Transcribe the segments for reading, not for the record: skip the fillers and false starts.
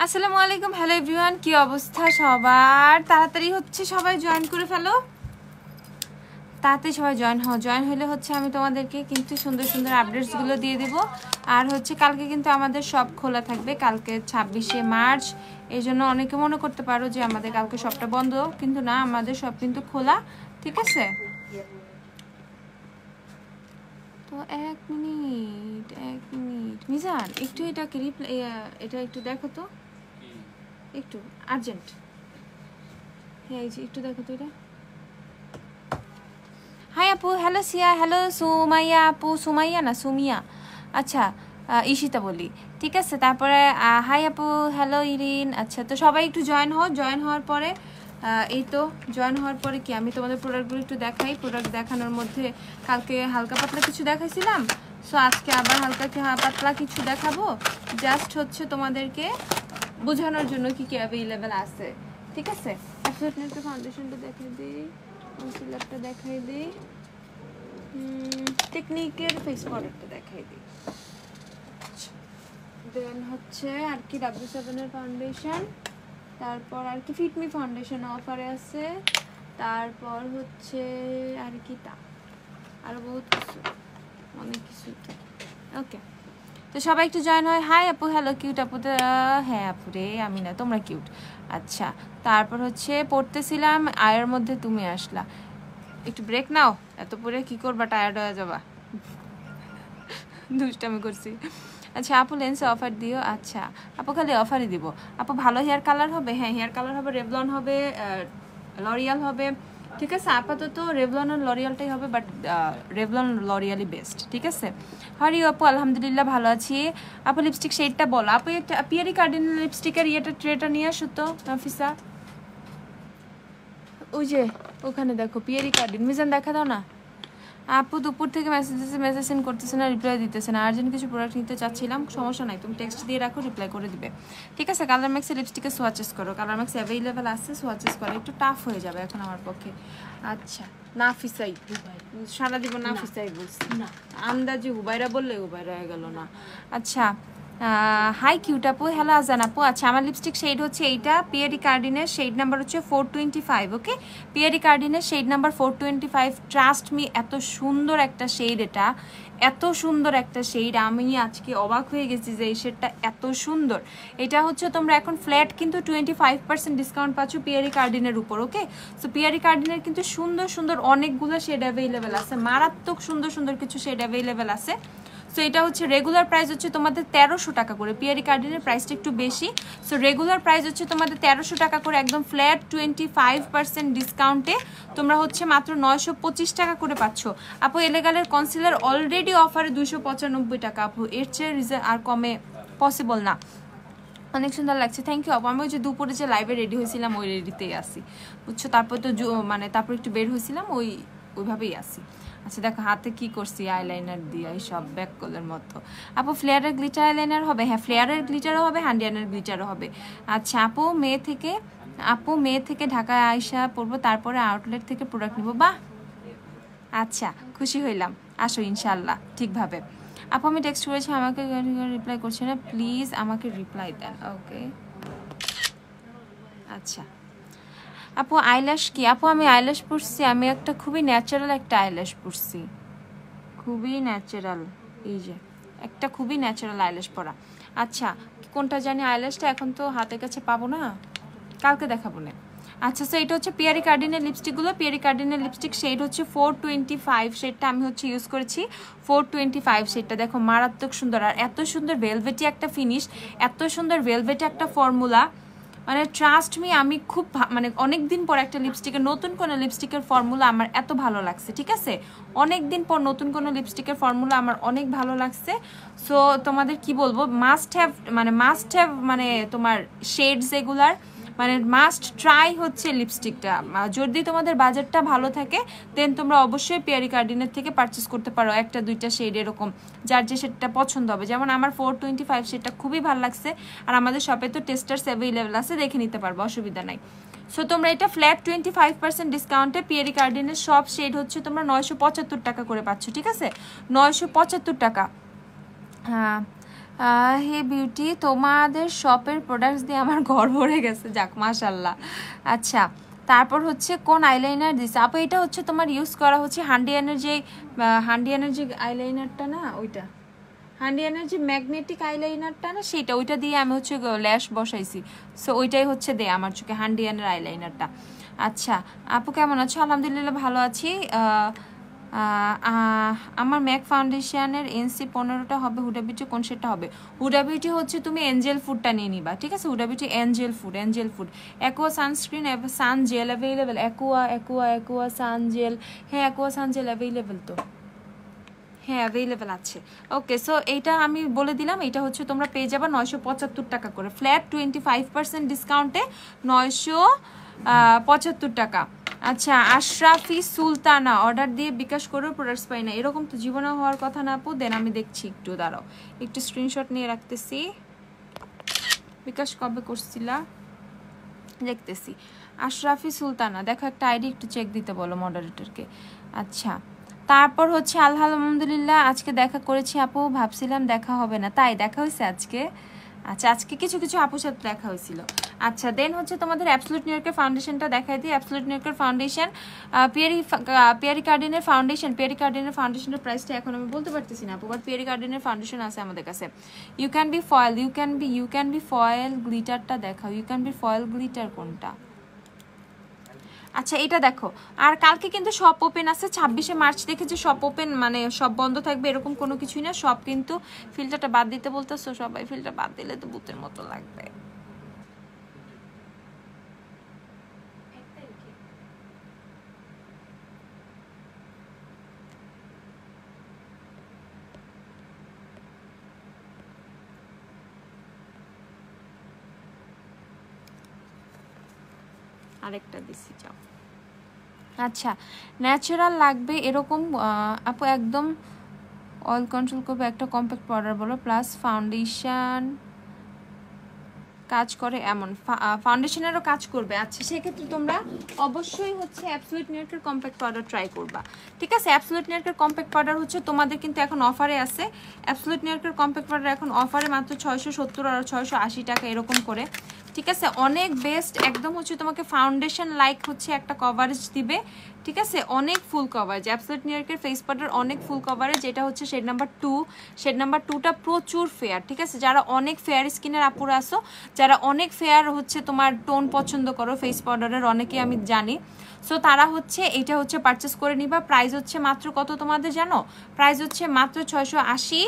আসসালামু আলাইকুম, hello everyone, কি অবস্থা সবার? তাড়াতাড়ি হচ্ছে সবাই জয়েন করে ফেলো, তাড়াতাড়ি সবাই জয়েন হলে হচ্ছে আমি তোমাদেরকে কিন্তু সুন্দর সুন্দর আপডেটসগুলো দিয়ে দিব। আর হচ্ছে কালকে কিন্তু আমাদের সব খোলা থাকবে, কালকে 26শে মার্চ। এই জন্য অনেকে মনে করতে পারো যে আমাদের কালকে সবটা বন্ধ, কিন্তু না, আমাদের সব কিন্তু খোলা, ঠিক আছে? তো এক মিনিট মিজান, একটু এটাকে রিপ্লাই, এটা একটু দেখো তো, একটু আর্জেন্ট। হ্যাঁ, এই যে একটু দেখো তো এটা। হাই আপু, হ্যালো সিয়া, হ্যালো সুমাইয়া আপু, সুমাইয়া না সুমিয়া, আচ্ছা ঈশিতা বলি, ঠিক আছে। তারপরে হাই আপু, হ্যালো ইরিন। আচ্ছা, তো সবাই একটু জয়েন হওয়ার পরে এই তো জয়েন হওয়ার পরে কি আমি তোমাদের প্রোডাক্টগুলো একটু দেখাই। প্রোডাক্ট দেখানোর মধ্যে কালকে হালকা পাতলা কিছু দেখাইছিলাম, সো আজকে আবার হালকা পাতলা কিছু দেখাবো, জাস্ট হচ্ছে তোমাদেরকে বোঝানোর জন্য কি কি অ্যাভেলেবেল আছে, ঠিক আছে। আপনি একটা ফাউন্ডেশনটা দেখাই দিই, কনসিলারটা দেখাই দিই, টেকনিকের ফেস পাউডারটা দেখাই দিই, দেন হচ্ছে আর কি W7 এর ফাউন্ডেশন, তারপর আর কি ফিটমি ফাউন্ডেশন অফারে আছে, তারপর হচ্ছে আর কি তা আরো বহুত কিছু, অনেক কিছু। ওকে, তো সবাই একটু জয়েন হয়। হাই আপু, হ্যালো কিউট আপু। হ্যাঁ আপু রে, আমি না, তোমরা কিউট। আচ্ছা, তারপর হচ্ছে পড়তেছিলাম, আয়ের মধ্যে তুমি আসলা। একটু ব্রেক নাও, এত পরে কি করবা, টায়ার্ড হয়ে যাবা। দুষ্টামি করছি। আচ্ছা আপু, লেন্সে অফার দিও। আচ্ছা আপু, খালি অফারই দিব। আপু ভালো হেয়ার কালার হবে? হ্যাঁ, হেয়ার কালার হবে, রেভলন হবে, লরিয়াল হবে, ঠিক আছে। আপাতত রেভলন আর লরিয়ালটাই হবে, বাট রেভলন লরিয়ালই বেস্ট, ঠিক আছে। হারি আপু, আলহামদুলিল্লাহ ভালো আছি। আপু লিপস্টিক শেডটা বলো। আপু একটা পিয়ারি কার্ডিনাল লিপস্টিকের ট্রেটা নিয়ে আসো তো নাফিসা। ওই যে ওখানে দেখো পিয়ারি কার্ডিন, মিজান দেখা দাও না। আপু দুপুর থেকে মেসেজ সেন্ড করতেছে না, রিপ্লাই দিতেছে না। আর্জেন্ট কিছু প্রোডাক্ট নিতে চাচ্ছিলাম, সমস্যা নাই, তুমি টেক্সট দিয়ে রাখো, রিপ্লাই করে দিবে, ঠিক আছে। কালার ম্যাক্সের লিপস্টিকে সোয়াচেস করো, কালার ম্যাক্স অ্যাভেলেবেল আছে, সোয়াচেস করো, একটু টাফ হয়ে যাবে এখন আমার পক্ষে। আচ্ছা নাফিসাই সারা দিব, নাফিসাই বলছি না, আন্দাজে হুবাইরা বললে হুবাইরা হয়ে গেল না। আচ্ছা হাই কিউট আপু, হ্যালো আজান আপু। আচ্ছা, আমার লিপস্টিক শেড হচ্ছে এইটা, পিয়ারি কার্ডিনের শেড নাম্বার হচ্ছে 425, ওকে। Piyari কার্ডিনের shade number 425, trust me, এত সুন্দর একটা শেড, এটা এত সুন্দর একটা শেড, আমি আজকে অবাক হয়ে গেছি যে এই শেডটা এত সুন্দর। এটা হচ্ছে তোমরা এখন ফ্ল্যাট কিন্তু 25% ডিসকাউন্ট পাচ্ছ পিয়ারি কার্ডিনের উপর, ওকে। সো পিয়ারি কার্ডিনের কিন্তু সুন্দর সুন্দর অনেকগুলো শেড অ্যাভেলেবেল আছে, মারাত্মক সুন্দর সুন্দর কিছু শেড অ্যাভেলেবেল আছে। সো এটা হচ্ছে রেগুলার প্রাইস হচ্ছে তোমাদের 1300 টাকা করে, পিয়ারি কার্ডিনের প্রাইসটা একটু বেশি। সো রেগুলার প্রাইস হচ্ছে তোমাদের 1300 টাকা করে, একদম ফ্ল্যাট 25% ডিসকাউন্টে তোমরা হচ্ছে মাত্র 925 টাকা করে পাচ্ছ। আপু এলেগালের কনসিলার অলরেডি অফারে 295 টাকা, আপু এর চেয়ে আর কমে পসিবল না। অনেক সুন্দর লাগছে, থ্যাংক ইউ আপু। আমি ওই যে দুপুরে যে লাইভে রেডি হয়েছিলাম ওই রেডিতেই আসি, বুঝছো। তারপর তো মানে তারপর একটু বের হয়েছিলাম, ওইভাবেই আসি। আচ্ছা দেখো হাতে কি করছি, আইলাইনার দিয়ে, এই সব ব্যাক কলের মতো। আপু ফ্লেয়ারের গ্লিটার আইলাইনার হবে? হ্যাঁ, ফ্লেয়ারের গ্লিটারও হবে, হ্যান্ডিয়ানের গ্লিটারও হবে। আচ্ছা আপু মে থেকে ঢাকায় আইসা পড়বো, তারপরে আউটলেট থেকে প্রোডাক্ট নিবো। বাহ, আচ্ছা খুশি হইলাম, আসো ইনশাল্লাহ ঠিকভাবে। আপু আমি টেক্সট করেছি, আমাকে রিপ্লাই করছে না, প্লিজ আমাকে রিপ্লাই দেন, ওকে। আচ্ছা আপু আইল্যাশ কি? আপু আমি আইল্যাশ পরছি, আমি একটা খুবই ন্যাচারাল একটা আইল্যাশ পরছি, খুবই ন্যাচারাল, এই যে একটা খুবই ন্যাচারাল আইল্যাশ পরা। আচ্ছা কোনটা জানি আইল্যাশটা, এখন তো হাতের কাছে পাবো না, কালকে দেখাবো না। আচ্ছা সো এটা হচ্ছে পিয়ারি কার্ডিনের লিপস্টিকগুলো, পিয়ারি কার্ডিনের লিপস্টিক শেড হচ্ছে 425, শেডটা আমি হচ্ছে ইউজ করেছি 425 শেডটা, দেখো মারাত্মক সুন্দর, আর এত সুন্দর ভেলভেটি একটা ফিনিশ, এত সুন্দর ভেলভেটি একটা ফর্মুলা, মানে ট্রাস্ট মি, আমি খুব মানে অনেক দিন পর একটা লিপস্টিকের, নতুন কোনো লিপস্টিকের ফর্মুলা আমার এত ভালো লাগছে, ঠিক আছে। অনেক দিন পর নতুন কোনো লিপস্টিকের ফর্মুলা আমার অনেক ভালো লাগছে। সো তোমাদের কি বলবো, মাস্ট হ্যাভ মানে তোমার শেডস এগুলার মানে মাস্ট ট্রাই হচ্ছে লিপস্টিকটা। যদি তোমাদের বাজেটটা ভালো থাকে দেন তোমরা অবশ্যই পিয়ারি কার্ডিনের থেকে পারচেস করতে পারো, একটা দুইটা শেড এরকম যার যে শেডটা পছন্দ হবে। যেমন আমার 425 শেডটা খুবই ভালো লাগছে, আর আমাদের শপে তো টেস্টার্স অ্যাভেলেবেল আছে, দেখে নিতে পারবো, অসুবিধা নাই। সো তোমরা এটা ফ্ল্যাট 25% ডিসকাউন্টে পিয়ারি কার্ডিনের সব শেড হচ্ছে তোমরা 975 টাকা করে পাচ্ছ, ঠিক আছে, 975 টাকা। হ্যাঁ হে বিউটি, তোমাদের শপের প্রোডাক্টস দিয়ে আমার ঘর ভরে গেছে, যাক মাশাল্লাহ। আচ্ছা, তারপর হচ্ছে কোন আইলাইনার দিছে আপু? এটা হচ্ছে তোমার ইউজ করা হচ্ছে হান্ডিয়ানের যে আইলাইনারটা না, ওইটা হান্ডিয়ানের যে ম্যাগনেটিক আইলাইনারটা না, সেটা ওইটা দিয়ে আমি হচ্ছে ল্যাশ বসাইছি। সো ওইটাই হচ্ছে দে আমার চোখে হান্ডিয়ানের আইলাইনারটা। আচ্ছা আপু কেমন আছো? আলহামদুলিল্লাহ ভালো আছি। আমার ম্যাক ফাউন্ডেশনের এনসি 15টা হবে, হুডা বিউটি কোন শেডটা হবে? হুডা বিউটি হচ্ছে তুমি এঞ্জেল ফুডটা নিয়ে নিবা, ঠিক আছে? Huda Beauty angel food. Aqua sunscreen, sun gel available, aqua sun gel. হ্যাঁ অ্যাকোয়া সান জেল অ্যাভেলেবেল তো, হ্যাঁ অ্যাভেলেবেল আছে। ওকে, সো এইটা আমি বলে দিলাম, এটা হচ্ছে তোমরা পেয়ে যাবা 975 টাকা করে, ফ্ল্যাট 25% ডিসকাউন্টে 975 টাকা। আচ্ছা, আশরাফি সুলতানা, অর্ডার দিয়ে বিকাশ করেও প্রোডাক্টস পাই না, এরকম তো জীবনে হওয়ার কথা না আপু। দেন আমি দেখছি, একটু দাঁড়াও, একটু স্ক্রিনশট নিয়ে রাখতেছি। বিকাশ কবে করছিলা দেখতেছি। আশরাফি সুলতানা, দেখো একটা আইডি একটু চেক দিতে বলো মডারেটরকে। আচ্ছা, তারপর হচ্ছে আলহামদুলিল্লাহ আজকে দেখা করেছি আপু, ভাবছিলাম দেখা হবে না, তাই দেখা হয়েছে আজকে। আচ্ছা, আজকে কিছু আপুর সাথে দেখা হয়েছিল। আচ্ছা, দেন হচ্ছে তোমাদের অ্যাবসলিউট নিউ ইয়র্কের ফাউন্ডেশনটা দেখাই দিই। অ্যাবসলিউট নিউ ইয়র্কের ফাউন্ডেশন, পিয়ারি কার্ডিনের ফাউন্ডেশনের প্রাইসটা এখন আমি বলতে পারতেছি না আপু, বাট পিয়ারি কার্ডিনের ফাউন্ডেশন আছে আমাদের কাছে। ইউ ক্যান বি ফয়েল গ্লিটারটা দেখাও। You can be foil glitter কোনটা? আচ্ছা এটা দেখো, আর কালকে কিন্তু শপ ওপেন আছে 26শে মার্চ থেকে, যে শপ ওপেন মানে সব বন্ধ থাকবে এরকম কোনো কিছুই না। সব কিন্তু ফিল্টারটা বাদ দিতে বলতেছো সবাই, ফিল্টার বাদ দিলে তো ভূতের মতো লাগবে। আরেকটা দিছি যাও। আচ্ছা, ন্যাচারাল লাগবে এরকম আপু, একদম অয়েল কন্ট্রোল করবে, একটা কম্প্যাক্ট পাউডার বলো, প্লাস ফাউন্ডেশন কাজ করে এমন, ফাউন্ডেশনেরও কাজ করবে। আচ্ছা, সেক্ষেত্রে তোমরা অবশ্যই হচ্ছে অ্যাবসলিউট নিউ ইয়র্কের কম্প্যাক্ট পাউডার ট্রাই করবা, ঠিক আছে? অ্যাবসলিউট নিউ ইয়র্কের কম্প্যাক্ট পাউডার হচ্ছে তোমাদের কিন্তু এখন অফারে আছে। অ্যাবসলিউট নিউ ইয়র্কের কম্প্যাক্ট পাউডার এখন অফারে মাত্র 670 আর 680 টাকা এরকম করে, ঠিক আছে? অনেক বেস্ট, একদম হচ্ছে তোমাকে ফাউন্ডেশন লাইক হচ্ছে একটা কভারেজ দিবে, ঠিক আছে? অনেক ফুল কভারেজ অ্যাবসলিউট নিউ ইয়র্কের ফেস পাউডার, অনেক ফুল কভারেজ। যেটা হচ্ছে শেড নাম্বার 2, শেড নাম্বার 2টা প্রচুর ফেয়ার, ঠিক আছে? যারা অনেক ফেয়ার স্কিনের আপুরা আসো, যারা অনেক ফেয়ার হচ্ছে তোমার টোন পছন্দ করো ফেস পাউডারের, অনেকে আমি জানি, সো তারা হচ্ছে এটা হচ্ছে পারচেস করে নিবা। প্রাইস হচ্ছে মাত্র কত তোমাদের জানো? প্রাইস হচ্ছে মাত্র 680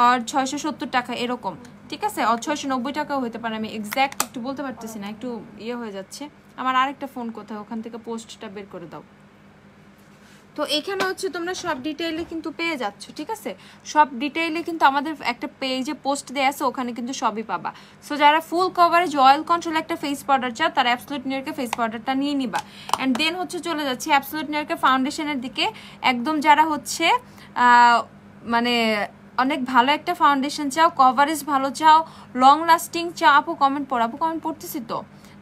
আর 670 টাকা এরকম, ঠিক আছে? 690 টাকাও হতে পারে, আমি এক্স্যাক্ট একটু বলতে পারতেছি না, একটু ইয়ে হয়ে যাচ্ছে। আমার আরেকটা ফোন কোথায়, ওখান থেকে পোস্টটা বের করে দাও। তো এখানে হচ্ছে তোমরা সব ডিটেইলে কিন্তু পেয়ে যাচ্ছ, ঠিক আছে? সব ডিটেইলে কিন্তু আমাদের একটা পেজে পোস্ট দেয়া আছে, ওখানে কিন্তু সবই পাবা। সো যারা ফুল কভারেজ অয়েল কন্ট্রোল একটা ফেস পাউডার চাও, তারা অ্যাবসলিউট নিউ ইয়র্কের ফেস পাউডারটা নিয়ে নিবা। অ্যান্ড দেন হচ্ছে চলে যাচ্ছে অ্যাবসলিউট নিউ ইয়র্কের ফাউন্ডেশনের দিকে। একদম যারা হচ্ছে মানে অনেক ভালো একটা ফাউন্ডেশন চাও, কভারেজ ভালো চাও, লং লাস্টিং চাও, আপু কমেন্ট পড়ো, আপু কমেন্ট পড়তেছি তো,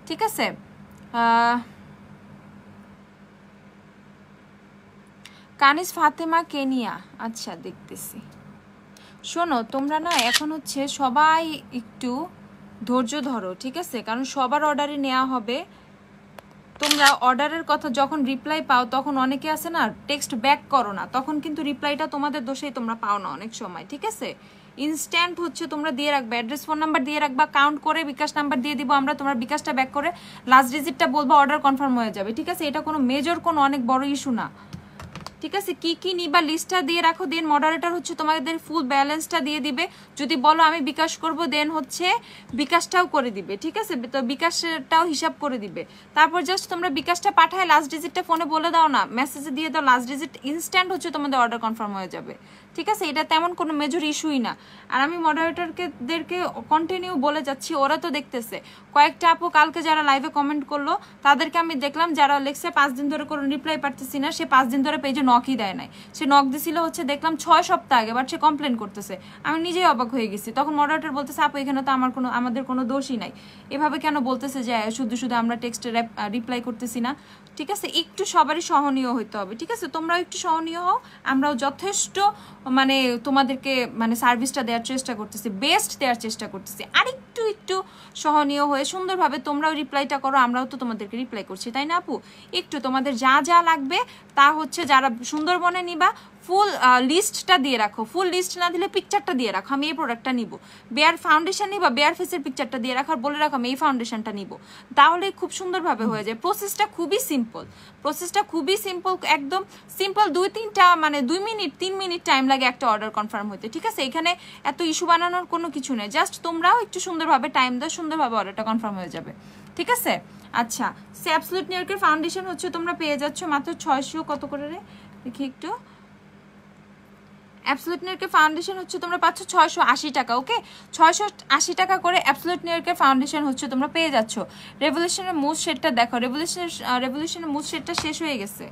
ঠিক আছে? কানিস ফাতেমা কেনিয়া, আচ্ছা দেখতেছি। শোনো তোমরা না এখন হচ্ছে সবাই একটু ধৈর্য ধরো, ঠিক আছে? কারণ সবার অর্ডারে নেওয়া হবে। তোমরা অর্ডারের কথা যখন রিপ্লাই পাও, তখন অনেকে আছে না টেক্সট ব্যাক করো না, তখন কিন্তু রিপ্লাইটা তোমাদের দোষেই তোমরা পাও না অনেক সময়, ঠিক আছে? ইনস্ট্যান্ট হচ্ছে তোমরা দিয়ে রাখবে, অ্যাড্রেস ফোন নাম্বার দিয়ে রাখবা, কাউন্ট করে বিকাশ নাম্বার দিয়ে দিব আমরা, তোমরা বিকাশটা ব্যাক করে লাস্ট ডিজিটটা বলবা, অর্ডার কনফার্ম হয়ে যাবে, ঠিক আছে? এটা কোনো মেজর কোনো অনেক বড় ইস্যু না, ঠিক আছে? কি কি নিবা লিস্টটা দিয়ে রাখো, দেন মডারেটর হচ্ছে তোমাদের ফুল ব্যালেন্সটা দিয়ে দিবে। যদি বলো আমি বিকাশ করব, দেন হচ্ছে বিকাশটাও করে দিবে, ঠিক আছে? তো বিকাশটাও হিসাব করে দিবে। তারপর জাস্ট তোমরা বিকাশটা পাঠায় লাস্ট ডিজিটটা ফোনে বলে দাও না, মেসেজে দিয়ে দাও লাস্ট ডিজিট, ইনস্ট্যান্ট হচ্ছে তোমাদের অর্ডার কনফার্ম হয়ে যাবে, ঠিক আছে? এটা তেমন কোনো মেজর ইস্যুই না। আর আমি মডারেটরদেরকে কন্টিনিউ বলে যাচ্ছি, ওরা তো দেখতেছে। কয়েকটা আপু কালকে যারা লাইভে কমেন্ট করলো, তাদেরকে আমি দেখলাম যারা লেখছে 5 দিন ধরে কোনো রিপ্লাই পারতেছি না, সে 5 দিন ধরে পেজে নকই দেয় নাই। সে নক দিছিল হচ্ছে দেখলাম 6 সপ্তাহ আগে, বাট সে কমপ্লেন করতেছে। আমি নিজেই অবাক হয়ে গেছি। তখন মডারেটর বলতেছে আপু এখানে তো আমাদের কোনো দোষই নাই, এভাবে কেন বলতেছে যে শুধু শুধু আমরা টেক্সটে রিপ্লাই করতেছি না, ঠিক আছে? একটু সবারই সহনীয় হইতে হবে, ঠিক আছে? তোমরাও একটু সহনীয় হও, আমরাও যথেষ্ট মানে তোমাদেরকে মানে সার্ভিসটা দেওয়ার চেষ্টা করতেছি, বেস্ট দেওয়ার চেষ্টা করতেছি। আর একটু সহনীয় হয়ে সুন্দরভাবে তোমরাও রিপ্লাইটা করো, আমরাও তো তোমাদেরকে রিপ্লাই করছি, তাই না আপু? একটু তোমাদের যা যা লাগবে তা হচ্ছে যারা সুন্দরবনে নিবা ফুল লিস্টটা দিয়ে রাখো, ফুল লিস্ট না দিলে পিকচারটা দিয়ে রাখো, আমি এই প্রোডাক্টটা নিব। বেয়ার ফাউন্ডেশন নিবা, বেয়ার ফেসের পিকচারটা দিয়ে রাখো আর বলে রাখো আমি এই ফাউন্ডেশনটা নিব, তাহলে খুব সুন্দরভাবে হয়ে যায়। প্রসেসটা খুবই সিম্পল, একদম সিম্পল। 2-3টা মানে 2 মিনিট 3 মিনিট টাইম লাগে একটা অর্ডার কনফার্ম হতে, ঠিক আছে? এখানে এত ইস্যু বানানোর কোনো কিছু নেই, জাস্ট তোমরাও একটু সুন্দরভাবে টাইম দাও, সুন্দরভাবে অর্ডারটা কনফার্ম হয়ে যাবে, ঠিক আছে? আচ্ছা, অ্যাবসলিউট নিউইয়র্কের ফাউন্ডেশন হচ্ছে তোমরা পেয়ে যাচ্ছ মাত্র 600 কত করে রে দেখি একটু। অ্যাবসলিউট নিউইয়র্কের ফাউন্ডেশন হচ্ছে তোমরা পাচ্ছ 680 টাকা, ওকে? 680 টাকা করে অ্যাবসলিউট নিউইয়র্কের ফাউন্ডেশন হচ্ছে তোমরা পেয়ে যাচ্ছ। রেভলিউশনের মুড শেডটা দেখো, রেভলিউশনের মুড শেডটা শেষ হয়ে গেছে,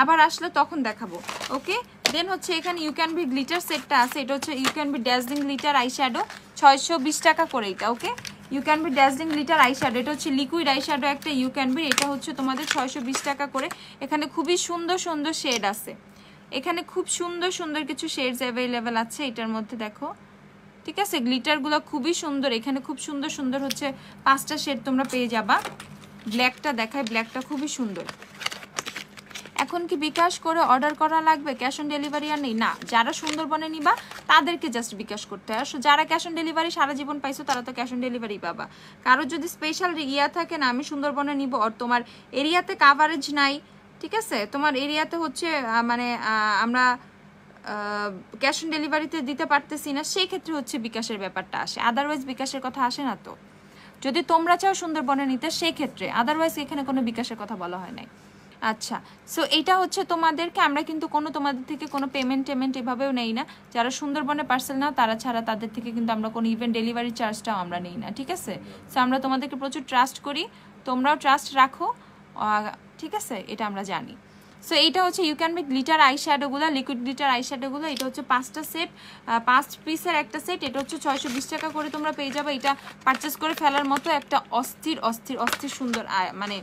আবার আসলে তখন দেখাবো, ওকে? দেন হচ্ছে এখানে ইউ ক্যান বি গ্লিটার সেটটা আছে, এটা হচ্ছে you can be dazzling glitter eye shadow, 620 টাকা করে এটা, okay? You can be dazzling glitter eye shadow, এটা হচ্ছে লিকুইড আই শ্যাডো একটা ইউ ক্যান বি, এটা হচ্ছে তোমাদের 620 টাকা করে। এখানে খুবই সুন্দর সুন্দর শেড আছে, এখানে খুব সুন্দর কিছু শেডস অ্যাভেলেবেল আছে এটার মধ্যে, দেখো, ঠিক আছে? গ্লিটারগুলো খুবই সুন্দর, এখানে খুব সুন্দর হচ্ছে 5টা শেড তোমরা পেয়ে যাবা। ব্ল্যাকটা দেখায়, ব্ল্যাকটা খুবই সুন্দর। এখন কি বিকাশ করে অর্ডার করা লাগবে? ক্যাশ অন ডেলিভারি আর নেই না, যারা সুন্দরবনে নিবা তাদেরকে জাস্ট বিকাশ করতে হয়। যারা ক্যাশ অন ডেলিভারি সারা জীবন পাইছো তারা তো ক্যাশ অন ডেলিভারি পাবা। কারো যদি স্পেশাল ইয়া থাকে না আমি সুন্দরবনে নিব আর তোমার এরিয়াতে কাভারেজ নাই, ঠিক আছে, তোমার এরিয়াতে হচ্ছে মানে আমরা ক্যাশ অন ডেলিভারিতে দিতে পারতেছি না, সেই ক্ষেত্রে হচ্ছে বিকাশের ব্যাপারটা আসে, আদারওয়াইজ বিকাশের কথা আসে না। তো যদি তোমরা চাও সুন্দরবনে নিতে সেই ক্ষেত্রে, আদারওয়াইজ এখানে কোনো বিকাশের কথা বলা হয় নাই। আচ্ছা, সো এইটা হচ্ছে তোমাদেরকে, আমরা কিন্তু তোমাদের থেকে কোনো পেমেন্ট এভাবেও নেই না। যারা সুন্দরবনে পার্সেল নাও তারা ছাড়া তাদের থেকে কিন্তু আমরা কোনো ইভেন ডেলিভারি চার্জটাও আমরা নেই না, ঠিক আছে? সো আমরা তোমাদেরকে প্রচুর ট্রাস্ট করি, তোমরাও ট্রাস্ট রাখো, ঠিক আছে? এটা আমরা জানি। সো এইটা হচ্ছে you can be glitter eye শ্যাডোগুলো, লিকুইড গ্লিটার আই শ্যাডোগুলো, এটা হচ্ছে 5টা সেট, 5 পিসের একটা সেট, এটা হচ্ছে 620 টাকা করে তোমরা পেয়ে যাবে। এটা পারচেস করে ফেলার মতো একটা অস্থির সুন্দর মানে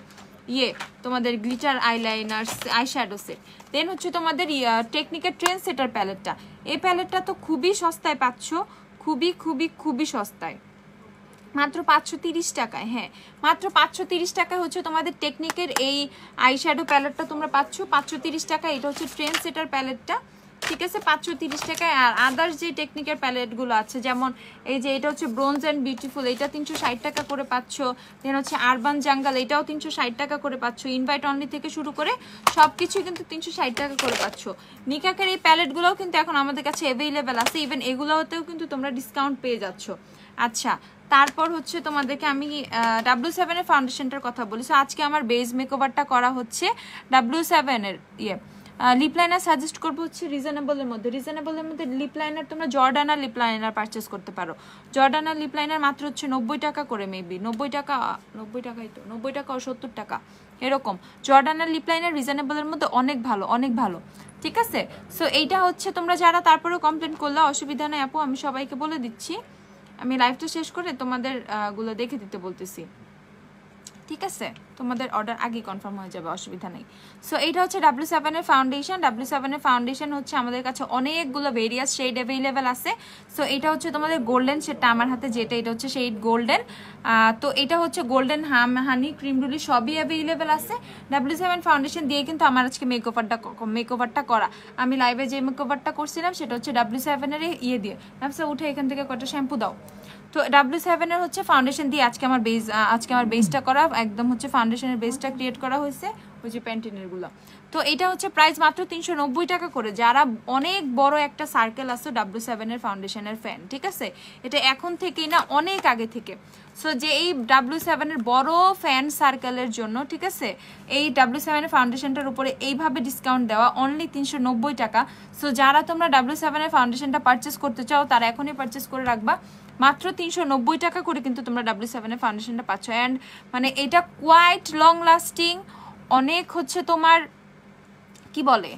তোমাদের glitter eyeliner eye shadow set. Then হচ্ছে তোমাদের টেকনিকের ট্রেন্ড সেটার প্যালেটটা, এই প্যালেটটা তো খুবই সস্তায় পাচ্ছ, খুবই সস্তায়, মাত্র 530 টাকায়। হ্যাঁ, মাত্র 530 টাকায় হচ্ছে তোমাদের টেকনিকের এই আই শ্যাডো প্যালেটটা তোমরা পাচ্ছ 530 টাকা। এটা হচ্ছে ট্রেন্ড সেটার প্যালেটটা, ঠিক আছে, 530 টাকায়। আর আদার্স যে টেকনিকের প্যালেটগুলো আছে, যেমন এই যে এটা হচ্ছে ব্রোঞ্জ অ্যান্ড বিউটিফুল, এটা 360 টাকা করে পাচ্ছ। দেন হচ্ছে আরবান জাঙ্গাল, এটাও 360 টাকা করে পাচ্ছ। ইনভাইট অনলি থেকে শুরু করে সব কিছুই কিন্তু 360 টাকা করে পাচ্ছ। নিকাকের এই প্যালেটগুলোও কিন্তু এখন আমাদের কাছে অ্যাভেলেবেল আছে, ইভেন এগুলোতেও কিন্তু তোমরা ডিসকাউন্ট পেয়ে যাচ্ছ। আচ্ছা, তারপর হচ্ছে তোমাদেরকে আমি W7 এর ফাউন্ডেশনটার কথা বলি। সো আজকে আমার বেস মেকওভারটা করা হচ্ছে W7 এর লিপ লাইনার সাজেস্ট করবো হচ্ছে রিজনেবলের মধ্যে লিপ লাইনার তোমরা জর্ডানার লিপ লাইনার পারচেস করতে পারো। জর্ডানার লিপ লাইনার মাত্র হচ্ছে 90 টাকা করে, মেবি 90 টাকাই তো, 90 টাকা ও 70 টাকা এরকম। জর্ডানার লিপ লাইনার রিজনেবলের মধ্যে অনেক ভালো, ঠিক আছে? সো এইটা হচ্ছে তোমরা যারা তারপরেও কমপ্লেন করলে অসুবিধা নেই আপু, আমি সবাইকে বলে দিচ্ছি, আমি লাইভটা শেষ করে তোমাদের গুলো দেখে দিতে বলতেছি, ঠিক আছে? তোমাদের অর্ডার আগে কনফার্ম হয়ে যাবে, অসুবিধা নেই। সো এইটা হচ্ছে W7 এর ফাউন্ডেশন। W7 এর ফাউন্ডেশন হচ্ছে আমাদের কাছে অনেকগুলো ভেরিয়াস শেড অ্যাভেলেবেল আছে। সো এটা হচ্ছে তোমাদের গোল্ডেন শেডটা, আমার হাতে যেটা এটা হচ্ছে শেড গোল্ডেন। তো এটা হচ্ছে গোল্ডেন হানি ক্রিম রুলি সবই অ্যাভেলেবেল আছে। W7 ফাউন্ডেশন দিয়ে কিন্তু আমার আজকে মেকওভারটা করা। আমি লাইভে যে মেকওভারটা করছিলাম সেটা হচ্ছে W7 এর দিয়ে। নাফসা উঠে এখান থেকে কটা শ্যাম্পু দাও। তো W7 এর হচ্ছে ফাউন্ডেশন দিয়ে আজকে আমার বেসটা করা, একদম হচ্ছে ফাউন্ডেশনের বেসটা ক্রিয়েট করা হয়েছে, ওই যে প্যান্টিনের গুলো। তো এটা হচ্ছে প্রাইস মাত্র 390 টাকা করে। যারা অনেক বড় একটা সার্কেল আছে W7 এর ফাউন্ডেশনের ফ্যান, ঠিক আছে, এটা এখন থেকেই না, অনেক আগে থেকে। সো যে এই W7 এর বড় ফ্যান সার্কেলের জন্য, ঠিক আছে, এই W7 এর ফাউন্ডেশনটার উপরে এইভাবে ডিসকাউন্ট দেওয়া অনলি 390 টাকা। সো যারা তোমরা W7 এর ফাউন্ডেশনটা পারচেস করতে চাও তারা এখনই পারচেস করে রাখবা, মাত্র 390 টাকা করে কিন্তু তোমরা W7 এর ফাউন্ডেশনটা পাচ্ছ। অ্যান্ড মানে এটা কোয়াইট লং লাস্টিং, অনেক হচ্ছে তোমার কি বলে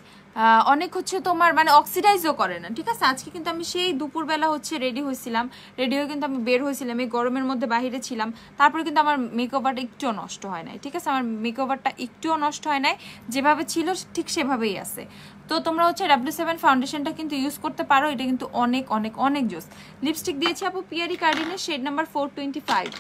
অনেক হচ্ছে তোমার মানে অক্সিডাইজও করে না, ঠিক আছে। আজকে কিন্তু আমি সেই দুপুরবেলা হচ্ছে রেডি হয়েছিলাম, রেডি হয়ে কিন্তু আমি বের হয়েছিলাম, এই গরমের মধ্যে বাইরে ছিলাম, তারপরে কিন্তু আমার মেকওভারটা একটুও নষ্ট হয় নাই, ঠিক আছে। আমার মেকওভারটা একটুও নষ্ট হয় নাই, যেভাবে ছিল ঠিক সেভাবেই আছে। তো তোমরা হচ্ছে W7 ফাউন্ডেশনটা কিন্তু ইউজ করতে পারো, এটা কিন্তু অনেক অনেক অনেক জোস। লিপস্টিক দিয়েছি আপু Piyari কার্ডিনের shade number 425,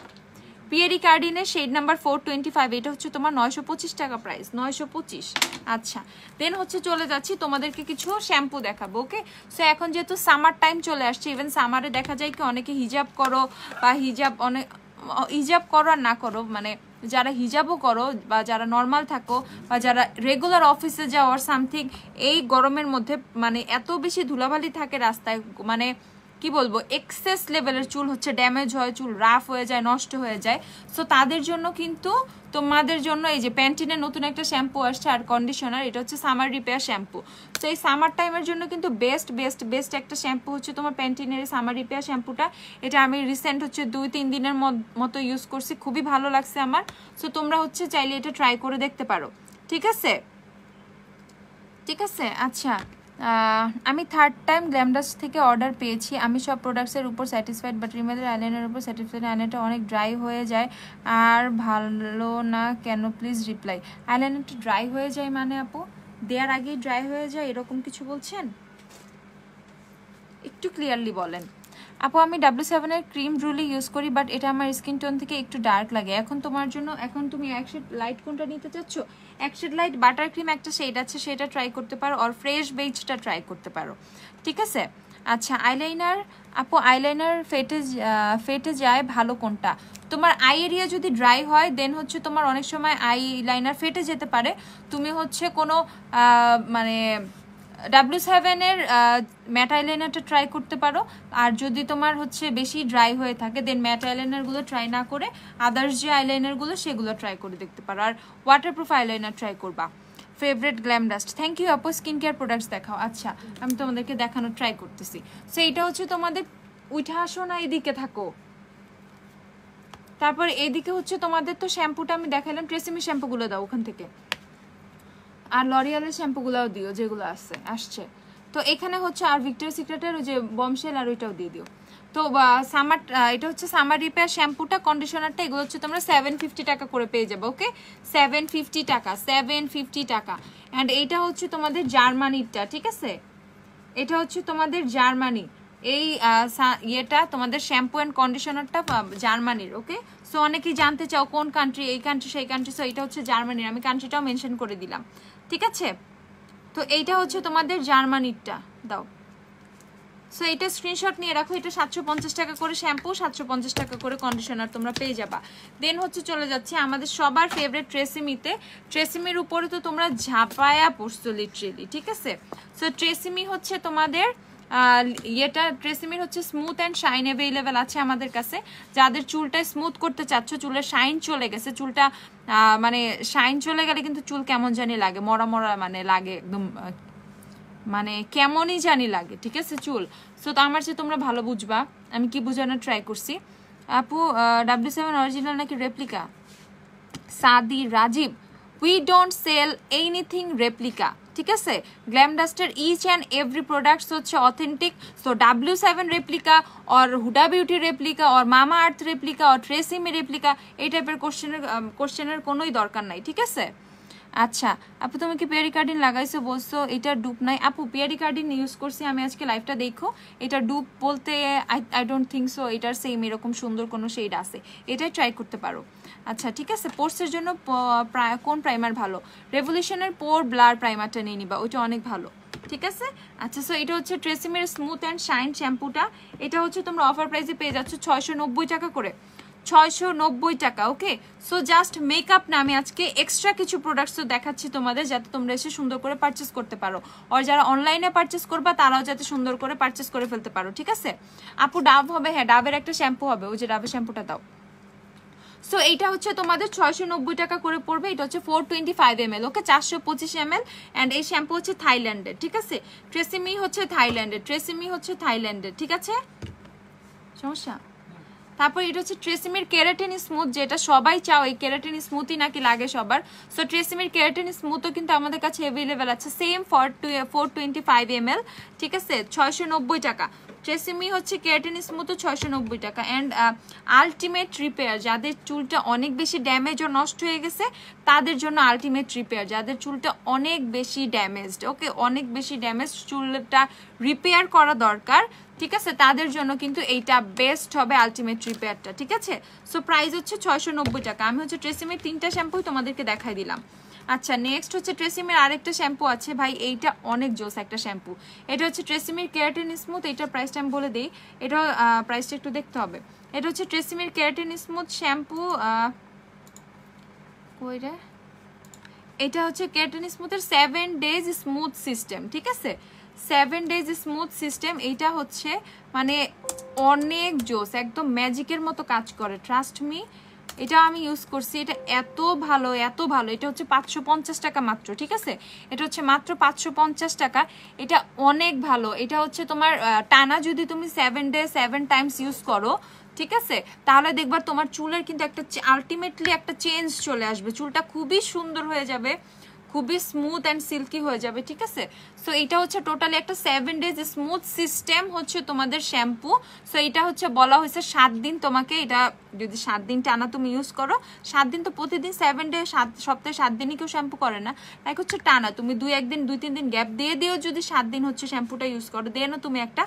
Piyari কার্ডিনের shade number 425, এটা হচ্ছে তোমার 925 টাকা প্রাইস, 925। আচ্ছা, দেন হচ্ছে চলে যাচ্ছি তোমাদেরকে কিছু শ্যাম্পু দেখাবো, ওকে। সো এখন যেহেতু সামার টাইম চলে আসছে, ইভেন সামারে দেখা যায় কি অনেকে হিজাব করো বা হিজাব করো আর না করো, মানে যারা হিজাবও করো বা যারা নর্মাল থাকো বা যারা রেগুলার অফিসে যাও আর সামথিং, এই গরমের মধ্যে মানে এত বেশি ধুলাবালি থাকে রাস্তায়, মানে কি বলবো এক্সেস লেভেলের চুল হচ্ছে ড্যামেজ হয়, চুল রাফ হয়ে যায়, নষ্ট হয়ে যায়। সো তাদের জন্য কিন্তু তোমাদের জন্য এই যে প্যান্টিনের নতুন একটা শ্যাম্পু আসছে আর কন্ডিশনার, এটা হচ্ছে সামার রিপেয়ার শ্যাম্পু। তো এই সামার টাইমের জন্য কিন্তু বেস্ট একটা শ্যাম্পু হচ্ছে তোমার প্যান্টিনের সামার রিপেয়ার শ্যাম্পুটা। এটা আমি রিসেন্ট হচ্ছে 2-3 দিনের মতো ইউজ করছি, খুবই ভালো লাগছে আমার। সো তোমরা হচ্ছে চাইলে এটা ট্রাই করে দেখতে পারো, ঠিক আছে, ঠিক আছে। আচ্ছা, আমি থার্ড টাইম গ্ল্যামডাস্ট থেকে অর্ডার পেয়েছি, আমি সব প্রোডাক্টসের উপর স্যাটিসফাইড, বাট রিমেলের আইলাইনারের উপর স্যাটিসফাইড, আইলাইনারটা অনেক ড্রাই হয়ে যায় আর ভালো না কেন, প্লিজ রিপ্লাই। আইলাইনারটা ড্রাই হয়ে যায় মানে আপু দেওয়ার আগেই ড্রাই হয়ে যায় এরকম কিছু বলছেন, একটু ক্লিয়ারলি বলেন। আপু আমি W7 এর ক্রিম রুলি ইউজ করি, বাট এটা আমার স্কিন টোন থেকে একটু ডার্ক লাগে। এখন তোমার জন্য, এখন তুমি এক শেড লাইট কোনটা নিতে চাচ্ছ? এক শেড লাইট বাটার ক্রিম একটা শেড আছে, সেটা ট্রাই করতে পারো, আর ফ্রেশ বেজটা ট্রাই করতে পারো, ঠিক আছে। আচ্ছা, আইলাইনার আপু আইলাইনার ফেটে যায় ভালো কোনটা? তোমার আই এরিয়া যদি ড্রাই হয় দেন হচ্ছে তোমার অনেক সময় আইলাইনার ফেটে যেতে পারে, তুমি হচ্ছে কোনো মানে W7 এর ম্যাট আইলাইনারটা ট্রাই করতে পারো। আর যদি তোমার হচ্ছে বেশি ড্রাই হয়ে থাকে দেন ম্যাট আইলাইনারগুলো ট্রাই না করে আদার্স যে আইলাইনারগুলো সেগুলো ট্রাই করে দেখতে পারো, আর ওয়াটারপ্রুফ আইলাইনার ট্রাই করবা। Favourite glam dust, thank you আপু। স্কিন কেয়ার প্রোডাক্টস দেখাও। আচ্ছা, আমি তোমাদেরকে দেখানোর ট্রাই করতেছি। সো এইটা হচ্ছে তোমাদের, উঠে আসো না, এদিকে থাকো। তারপর এদিকে হচ্ছে তোমাদের তো শ্যাম্পুটা আমি দেখালাম, ট্রেসিমি শ্যাম্পুগুলো দাও ওখান থেকে, আর লরিয়ালের শ্যাম্পুগুলোও দিও যেগুলো আসছে। তো এখানে হচ্ছে আর ভিক্টোরিয়া সিক্রেটের ওই যে বমশেল আর ওইটাও দিয়ে দিও। তো সামার, এটা হচ্ছে সামার রিপেয়ার শ্যাম্পুটা, কন্ডিশনারটা, এগুলো হচ্ছে তোমরা 750 টাকা করে পেয়ে যাবে, ওকে। 750 টাকা, 750 টাকা। অ্যান্ড এইটা হচ্ছে তোমাদের জার্মানিটা, ঠিক আছে, এটা হচ্ছে তোমাদের জার্মানি। এই ইয়েটা তোমাদের শ্যাম্পু অ্যান্ড কন্ডিশনারটা জার্মানির, ওকে। সো অনেকেই জানতে চাও কোন কান্ট্রি, এই কান্ট্রি সেই কান্ট্রি, সো এটা হচ্ছে জার্মানির, আমি কান্ট্রিটাও মেনশন করে দিলাম, ঠিক আছে। তো এইটা হচ্ছে তোমাদের জার্মানিরটা, দাও। সো এটা স্ক্রিনশট নিয়ে রাখো, এটা 750 টাকা করে শ্যাম্পু, 750 টাকা করে কন্ডিশনার তোমরা পেয়ে যাবা। দেন হচ্ছে চলে যাচ্ছে আমাদের সবার ফেভারিট ট্রেসিমিতে। ট্রেসিমির উপরে তো তোমরা ঝাঁপায়া পড়ছো লিটারেলি, ঠিক আছে। সো ট্রেসিমি হচ্ছে তোমাদের ইয়েটা, ট্রেসিমির হচ্ছে স্মুথ অ্যান্ড শাইন অ্যাভেলেবেল আছে আমাদের কাছে। যাদের চুলটা স্মুথ করতে চাচ্ছ, চুলের শাইন চলে গেছে, চুলটা মানে শাইন চলে গেলে কিন্তু চুল কেমন জানি লাগে, মরা মরা মানে লাগে একদম, মানে কেমনই জানি লাগে, ঠিক আছে চুল। সো তো আমার চেয়ে তোমরা ভালো বুঝবা আমি কি বোঝানোর ট্রাই করছি। আপু W7 অরিজিনাল নাকি replica? Sadi Rajib, we don't sell anything replica, ঠিক আছে। গ্ল্যাম ডাস্টের ইচ অ্যান্ড এভরি প্রোডাক্টস হচ্ছে authentic. So W7 replica or Huda Beauty replica or Mamaearth replica or Tresemme replica, এই টাইপের কোশ্চেনের কোনোই দরকার নাই, ঠিক আছে। আচ্ছা আপু তুমি কি পিয়ারিকার্ডিন লাগাইছো বলছো এটা ডুপ নাই? আপু পিয়ারিকার্ডিন ইউজ করছি আমি আজকে, লাইভটা দেখো। এটা ডুপ বলতে আই ডোন্ট থিঙ্ক সো, এটার সেম এরকম সুন্দর কোনো শেড আছে, এটাই ট্রাই করতে পারো। আচ্ছা ঠিক আছে, পোর্সের জন্য কোন প্রাইমার ভালো? রেভলিউশনের পোর ব্লার প্রাইমারটা নিয়ে নিবা, ওইটা অনেক ভালো, ঠিক আছে। আচ্ছা সো এটা হচ্ছে ট্রেসিমের স্মুথ অ্যান্ড শাইন শ্যাম্পুটা, এটা হচ্ছে তোমরা অফার প্রাইসে পেয়ে যাচ্ছ 690 টাকা করে, 690 টাকা, ওকে। সো জাস্ট মেকআপ না, আমি আজকে এক্সট্রা কিছু প্রোডাক্টসও দেখাচ্ছি তোমাদের, যাতে তোমরা এসে সুন্দর করে পারচেস করতে পারো, আর যারা অনলাইনে পারচেস করবা তারাও যাতে সুন্দর করে পারচেস করে ফেলতে পারো, ঠিক আছে। আপু ডাব হবে? হ্যাঁ ডাবের একটা শ্যাম্পু হবে, ওই যে ডাবের শ্যাম্পুটা দাও। সো এইটা হচ্ছে তোমাদের 690 টাকা করে পড়বে, এটা হচ্ছে 425 ml, ওকে, 425 ml। অ্যান্ড এই শ্যাম্পু হচ্ছে থাইল্যান্ডের, ঠিক আছে। ট্রেসিমি হচ্ছে থাইল্যান্ডের, ট্রেসিমি হচ্ছে থাইল্যান্ডের, ঠিক আছে, সমস্যা। তারপর এটা হচ্ছে ট্রেসিমির কেরাটিন স্মুথ, যেটা সবাই চাও, এই কেরাটিন স্মুথই নাকি লাগে সবার। সো ট্রেসিমির কেরাটিন স্মুথও কিন্তু আমাদের কাছে অ্যাভেলেবেল আছে, সেম 425 ml, ঠিক আছে, 690 টাকা। ট্রেসিমি হচ্ছে কেরাটিন স্মুথও 690 টাকা। অ্যান্ড আলটিমেট রিপেয়ার, যাদের চুলটা অনেক বেশি ড্যামেজ ও নষ্ট হয়ে গেছে তাদের জন্য আলটিমেট রিপেয়ার, যাদের চুলটা অনেক বেশি ড্যামেজড, ওকে, অনেক বেশি ড্যামেজ, চুলটা রিপেয়ার করা দরকার, ঠিক আছে, তাদের জন্য কিন্তু এইটা বেস্ট হবে আলটিমেট রিপেয়ারটা, ঠিক আছে। সো প্রাইস হচ্ছে 690 টাকা। আমি হচ্ছে ট্রেসিমির 3টা শ্যাম্পুই তোমাদেরকে দেখাই দিলাম। আচ্ছা, নেক্সট হচ্ছে ট্রেসিমির আরেকটা শ্যাম্পু আছে ভাই, এইটা অনেক জোস একটা শ্যাম্পু। এটা হচ্ছে ট্রেসিমির কেরাটিন স্মুথ, এটার প্রাইসটা আমি বলে দিই, এটা প্রাইসটা একটু দেখতে হবে। এটা হচ্ছে ট্রেসিমির কেরাটিন স্মুথ শ্যাম্পু, কইরে, এটা হচ্ছে কেরাটিন স্মুথের 7 days স্মুথ সিস্টেম, ঠিক আছে, 7 days স্মুথ সিস্টেম। এইটা হচ্ছে মানে অনেক জোস, একদম ম্যাজিকের মতো কাজ করে, ট্রাস্ট মি। এটা আমি ইউজ করছি, এটা এত ভালো এত ভালো। এটা হচ্ছে 550 টাকা মাত্র, ঠিক আছে, এটা হচ্ছে মাত্র 550 টাকা। এটা অনেক ভালো। এটা হচ্ছে তোমার টানা যদি তুমি 7 days 7 times ইউজ করো, ঠিক আছে, তাহলে দেখবা তোমার চুলের কিন্তু একটা আলটিমেটলি একটা চেঞ্জ চলে আসবে, চুলটা খুবই সুন্দর হয়ে যাবে, খুবই স্মুথ অ্যান্ড সিল্কি হয়ে যাবে, ঠিক আছে। সো এটা হচ্ছে টোটালি একটা 7 days স্মুথ সিস্টেম হচ্ছে তোমাদের শ্যাম্পু। সো এটা হচ্ছে বলা হয়েছে 7 দিন তোমাকে, এটা যদি 7 দিন টানা তুমি ইউজ করো, 7 দিন তো প্রতিদিন 7 ডে, সপ্তাহে 7 দিনই কেউ শ্যাম্পু করে না, লাইক হচ্ছে টানা তুমি 2-3 দিন গ্যাপ দিয়ে দিয়েও যদি 7 দিন হচ্ছে শ্যাম্পুটা ইউজ করো, দেনও তুমি একটা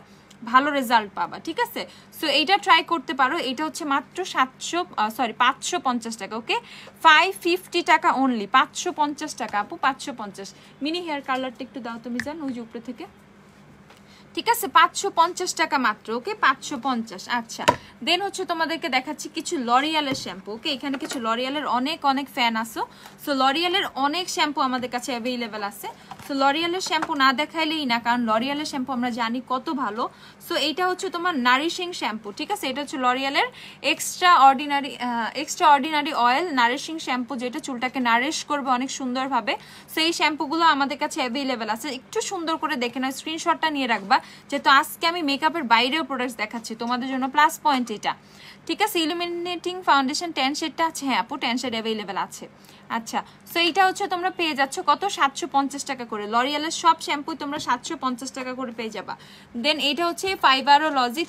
ভালো রেজাল্ট পাবা, ঠিক আছে। সো এইটা ট্রাই করতে পারো। এটা হচ্ছে মাত্র 550 টাকা, ওকে, 550 টাকা অনলি, 550 টাকা আপু, 550। মিনি হেয়ার কালারটা একটু দাও তুমি, জান ওই যে উপরে থেকে, ঠিক আছে, 550 টাকা মাত্র, ওকে, 550। আচ্ছা, দেন হচ্ছে তোমাদেরকে দেখাচ্ছি কিছু লরিয়ালের শ্যাম্পু, ওকে, এখানে কিছু লরিয়ালের অনেক ফ্যান আসো। সো লরিয়ালের অনেক শ্যাম্পু আমাদের কাছে অ্যাভেলেবেল আছে। সো লরিয়ালের শ্যাম্পু না দেখাইলেই না, কারণ লরিয়ালের শ্যাম্পু আমরা জানি কত ভালো। সো এইটা হচ্ছে তোমার নারিশিং শ্যাম্পু, ঠিক আছে, এটা হচ্ছে লরিয়ালের extraordinary oil nourishing shampoo, যেটা চুলটাকে নারিশ করবে অনেক সুন্দরভাবে। সো এই শ্যাম্পুগুলো আমাদের কাছে অ্যাভেলেবেল আছে, একটু সুন্দর করে দেখে নাও, স্ক্রিনশটটা নিয়ে রাখবা, যেহেতু আজকে আমি মেকআপের বাইরেও প্রোডাক্টস দেখাচ্ছি তোমাদের জন্য, প্লাস পয়েন্ট এটা, ঠিক আছে। ইলুমিনেটিং ফাউন্ডেশন 10 শেডটা আছে, হ্যাঁ আপু 10 শেড অ্যাভেলেবেল আছে। আচ্ছা, সো এইটা হচ্ছে তোমরা পেয়ে যাচ্ছ কত, 750 টাকা করে। লরিয়ালের সব শ্যাম্পু তোমরা 750 টাকা করে পেয়ে যাবা। দেন এটা হচ্ছে ফাইবারোলজি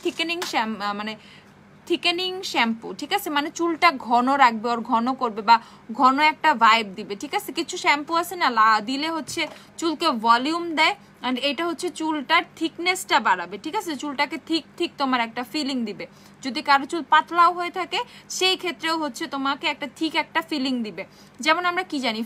থিকেনিং শ্যাম্পু, ঠিক আছে, মানে চুলটা ঘন রাখবে, ওর ঘন করবে বা ঘন একটা ভাইব দিবে, ঠিক আছে। কিছু শ্যাম্পু আছে না দিলে হচ্ছে চুলকে ভলিউম দেয়, অ্যান্ড এটা হচ্ছে চুলটার থিকনেসটা বাড়াবে, ঠিক আছে, চুলটাকে ঠিক তোমার একটা ফিলিং দিবে। যদি কারো চুল পাতলাও হয়ে থাকে সেই ক্ষেত্রেও হচ্ছে তোমাকে একটা ঠিক একটা ফিলিং দিবে। যেমন আমরা কি জানি,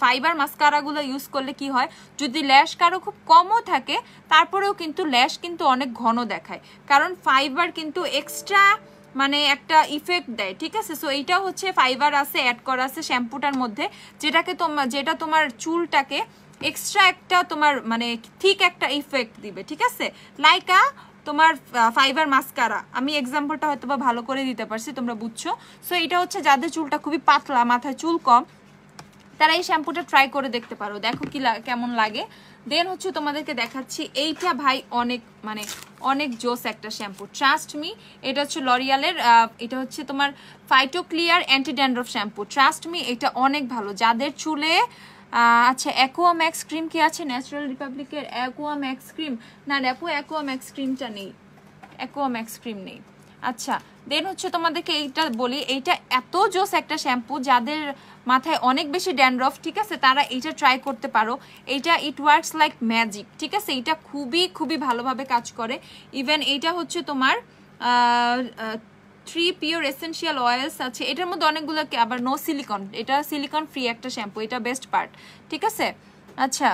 ফাইবার মাস্কারাগুলো ইউজ করলে কি হয়, যদি ল্যাশ কারো খুব কমও থাকে তারপরেও কিন্তু ল্যাশ কিন্তু অনেক ঘন দেখায়, কারণ ফাইবার কিন্তু এক্সট্রা মানে একটা ইফেক্ট দেয়, ঠিক আছে। সো এইটাও হচ্ছে ফাইবার আছে, অ্যাড করা আছে শ্যাম্পুটার মধ্যে, যেটা তোমার চুলটাকে এক্সট্রা একটা তোমার মানে ঠিক একটা ইফেক্ট দিবে, ঠিক আছে। লাইকা তোমার ফাইবার মাস্কারা, আমি এক্সাম্পলটা হয়তো বা ভালো করে দিতে পারছি, তোমরা বুঝছো। সো এটা হচ্ছে যাদের চুলটা খুবই পাতলা, মাথায় চুল কম, তারা এই শ্যাম্পুটা ট্রাই করে দেখতে পারো, দেখো কি কেমন লাগে। দেন হচ্ছে তোমাদেরকে দেখাচ্ছি এইটা ভাই অনেক জোস একটা শ্যাম্পু, ট্রাস্ট মি। এটা হচ্ছে লরিয়ালের, এটা হচ্ছে তোমার phyto clear anti dandruff shampoo, trust me, এটা অনেক ভালো যাদের চুলে। আচ্ছা, অ্যাকোয়া ম্যাক্স ক্রিম কি আছে? ন্যাচারাল রিপাবলিকের অ্যাকোয়া ম্যাক্স ক্রিম না, দেখো অ্যাকোয়া ম্যাক্স ক্রিমটা নেই, অ্যাকোয়া ম্যাক্স ক্রিম নেই। আচ্ছা, দেন হচ্ছে তোমাদেরকে এইটা বলি, এইটা এত জোস একটা শ্যাম্পু, যাদের মাথায় অনেক বেশি ড্যান্ড্রফ, ঠিক আছে, তারা এইটা ট্রাই করতে পারো। এইটা ইট ওয়ার্কস লাইক ম্যাজিক, ঠিক আছে, এইটা খুবই ভালোভাবে কাজ করে। ইভেন এইটা হচ্ছে তোমার 3 পিওর এসেনশিয়াল অয়েলস আছে, এটার মধ্যে অনেকগুলো আবার নো সিলিকন, এটা সিলিকন ফ্রি একটা শ্যাম্পু, এটা বেস্ট পার্ট, ঠিক আছে। আচ্ছা,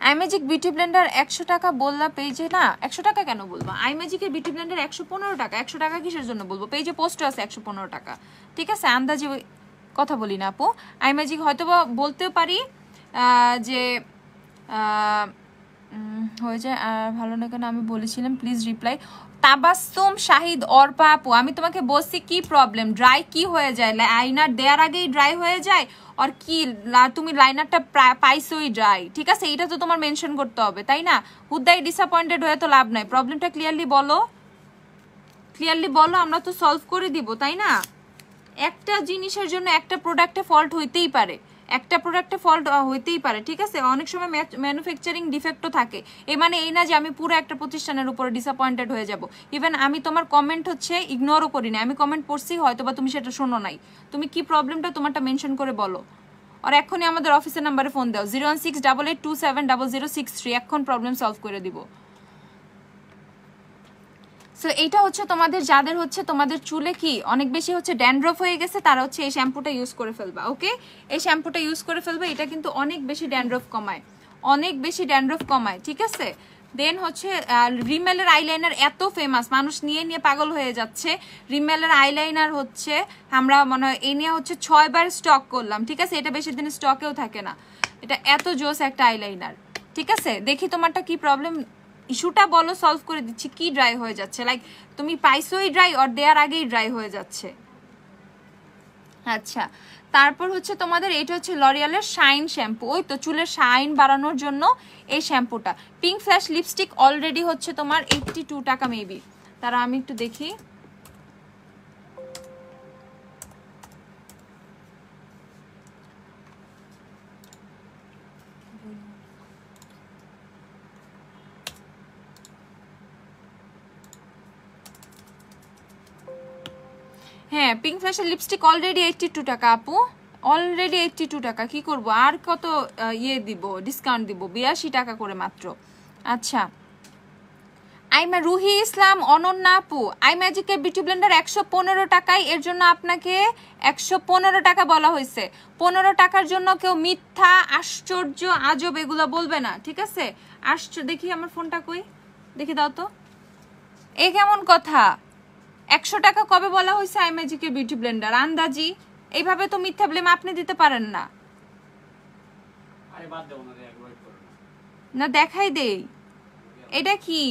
আইম্যাজিক বিউটি ব্লেন্ডার 100 টাকা বললা পেজে, না 100 টাকা কেন বলবো, আইম্যাজিকের বিউটি ব্লেন্ডার 115 টাকা, 100 টাকা কিসের জন্য বলবো, পেজে পোস্ট আছে 115 টাকা, ঠিক আছে, আন্দাজে কথা বলি না আপু। আইম্যাজিক হয়তো বা বলতেও পারি যে হয়ে যায়, ভালো না কেন আমি বলেছিলাম, প্লিজ রিপ্লাই। তাবাসসুম শাহিদ অর্পা আপু, আমি তোমাকে বলছি কি প্রবলেম, ড্রাই কি হয়ে যায়, লাইনার দেওয়ার আগেই ড্রাই হয়ে যায়, আর কি তুমি লাইনারটা পাইছোই ড্রাই, ঠিক আছে, এটা তো তোমার মেনশন করতে হবে, তাই না? হুদাই ডিসঅ্যাপয়েন্টেড হয়ে তো লাভ নাই, প্রবলেমটা ক্লিয়ারলি বলো। ক্লিয়ারলি বলো, আমরা তো সলভ করে দিব, তাই না? একটা জিনিসের জন্য একটা প্রোডাক্টে ফল্ট হইতেই পারে, একটা প্রোডাক্টে ফল্ট হইতেই পারে, ঠিক আছে? অনেক সময় ম্যানুফ্যাকচারিং ডিফেক্টও থাকে। এ মানে এই না যে আমি পুরো একটা প্রতিষ্ঠানের উপরে ডিসঅ্যাপয়েন্টেড হয়ে যাব। ইভেন আমি তোমার কমেন্ট হচ্ছে ইগনোরও করি না, আমি কমেন্ট পড়ছি, হয়তো বা তুমি সেটা শোনো নাই। তুমি কি প্রবলেমটা তোমারটা মেনশন করে বলো, আর এখনই আমাদের অফিসের নাম্বারে ফোন দাও 01688270063, এখন প্রবলেম সলভ করে দিব। সো এইটা হচ্ছে তোমাদের যাদের হচ্ছে তোমাদের চুলে কি অনেক বেশি হচ্ছে ড্যান্ড্রফ হয়ে গেছে, তারা হচ্ছে এই শ্যাম্পুটা ইউজ করে ফেলবা। ওকে, এই শ্যাম্পুটা ইউজ করে ফেলবা, এটা কিন্তু অনেক বেশি ড্যান্ড্রফ কমায়, অনেক বেশি ড্যান্ড্রফ কমায়, ঠিক আছে? দেন হচ্ছে রিমেলের আইলাইনার এত ফেমাস, মানুষ নিয়ে নিয়ে পাগল হয়ে যাচ্ছে। রিমেলের আইলাইনার হচ্ছে আমরা মনে হয় এই নিয়ে হচ্ছে 6 বার স্টক করলাম, ঠিক আছে? এটা বেশি দিন স্টকেও থাকে না, এটা এত জোস একটা আইলাইনার, ঠিক আছে? দেখি তোমারটা কি প্রবলেম, ইস্যুটা বলো, সলভ করে দিচ্ছি। কি ড্রাই হয়ে যাচ্ছে, লাইক তুমি পাইছোই ড্রাই অর দেয়ার আগেই ড্রাই হয়ে যাচ্ছে? আচ্ছা, তারপর হচ্ছে তোমাদের এটা হচ্ছে লরিয়ালের শাইন শ্যাম্পু, ওই তো চুলের শাইন বাড়ানোর জন্য এই শ্যাম্পুটা। পিঙ্ক ফ্ল্যাশ লিপস্টিক অলরেডি হচ্ছে তোমার 82 টাকা মেবি, তারা আমি একটু দেখি। হ্যাঁ, পিঙ্ক ফ্ল্যাশের লিপস্টিক অলরেডি 82 টাকা আপু, অলরেডি 82 টাকা। কি করব, আর কত ইয়ে দিব, ডিসকাউন্ট দিব, 82 টাকা করে মাত্র। আচ্ছা, আইমা রুহি ইসলাম অনন্যা আপু, আই ম্যাজিকের বিউটি ব্লেন্ডার 115 টাকায়, এর জন্য আপনাকে 115 টাকা বলা হয়েছে। 15 টাকার জন্য কেউ মিথ্যা, আশ্চর্য, আজব এগুলো বলবে না, ঠিক আছে? দেখি আমার ফোনটা কই, দেখি দাও তো, এ কেমন কথা? 100 টাকা কবে বলা হয়েছে আই ম্যাজিকের বিউটি ব্লেন্ডার? আন্দাজি, এইভাবে তো মিথ্যা ব্লেম আপনি দিতে পারেন না। না দেখাই দেই, এটা কি?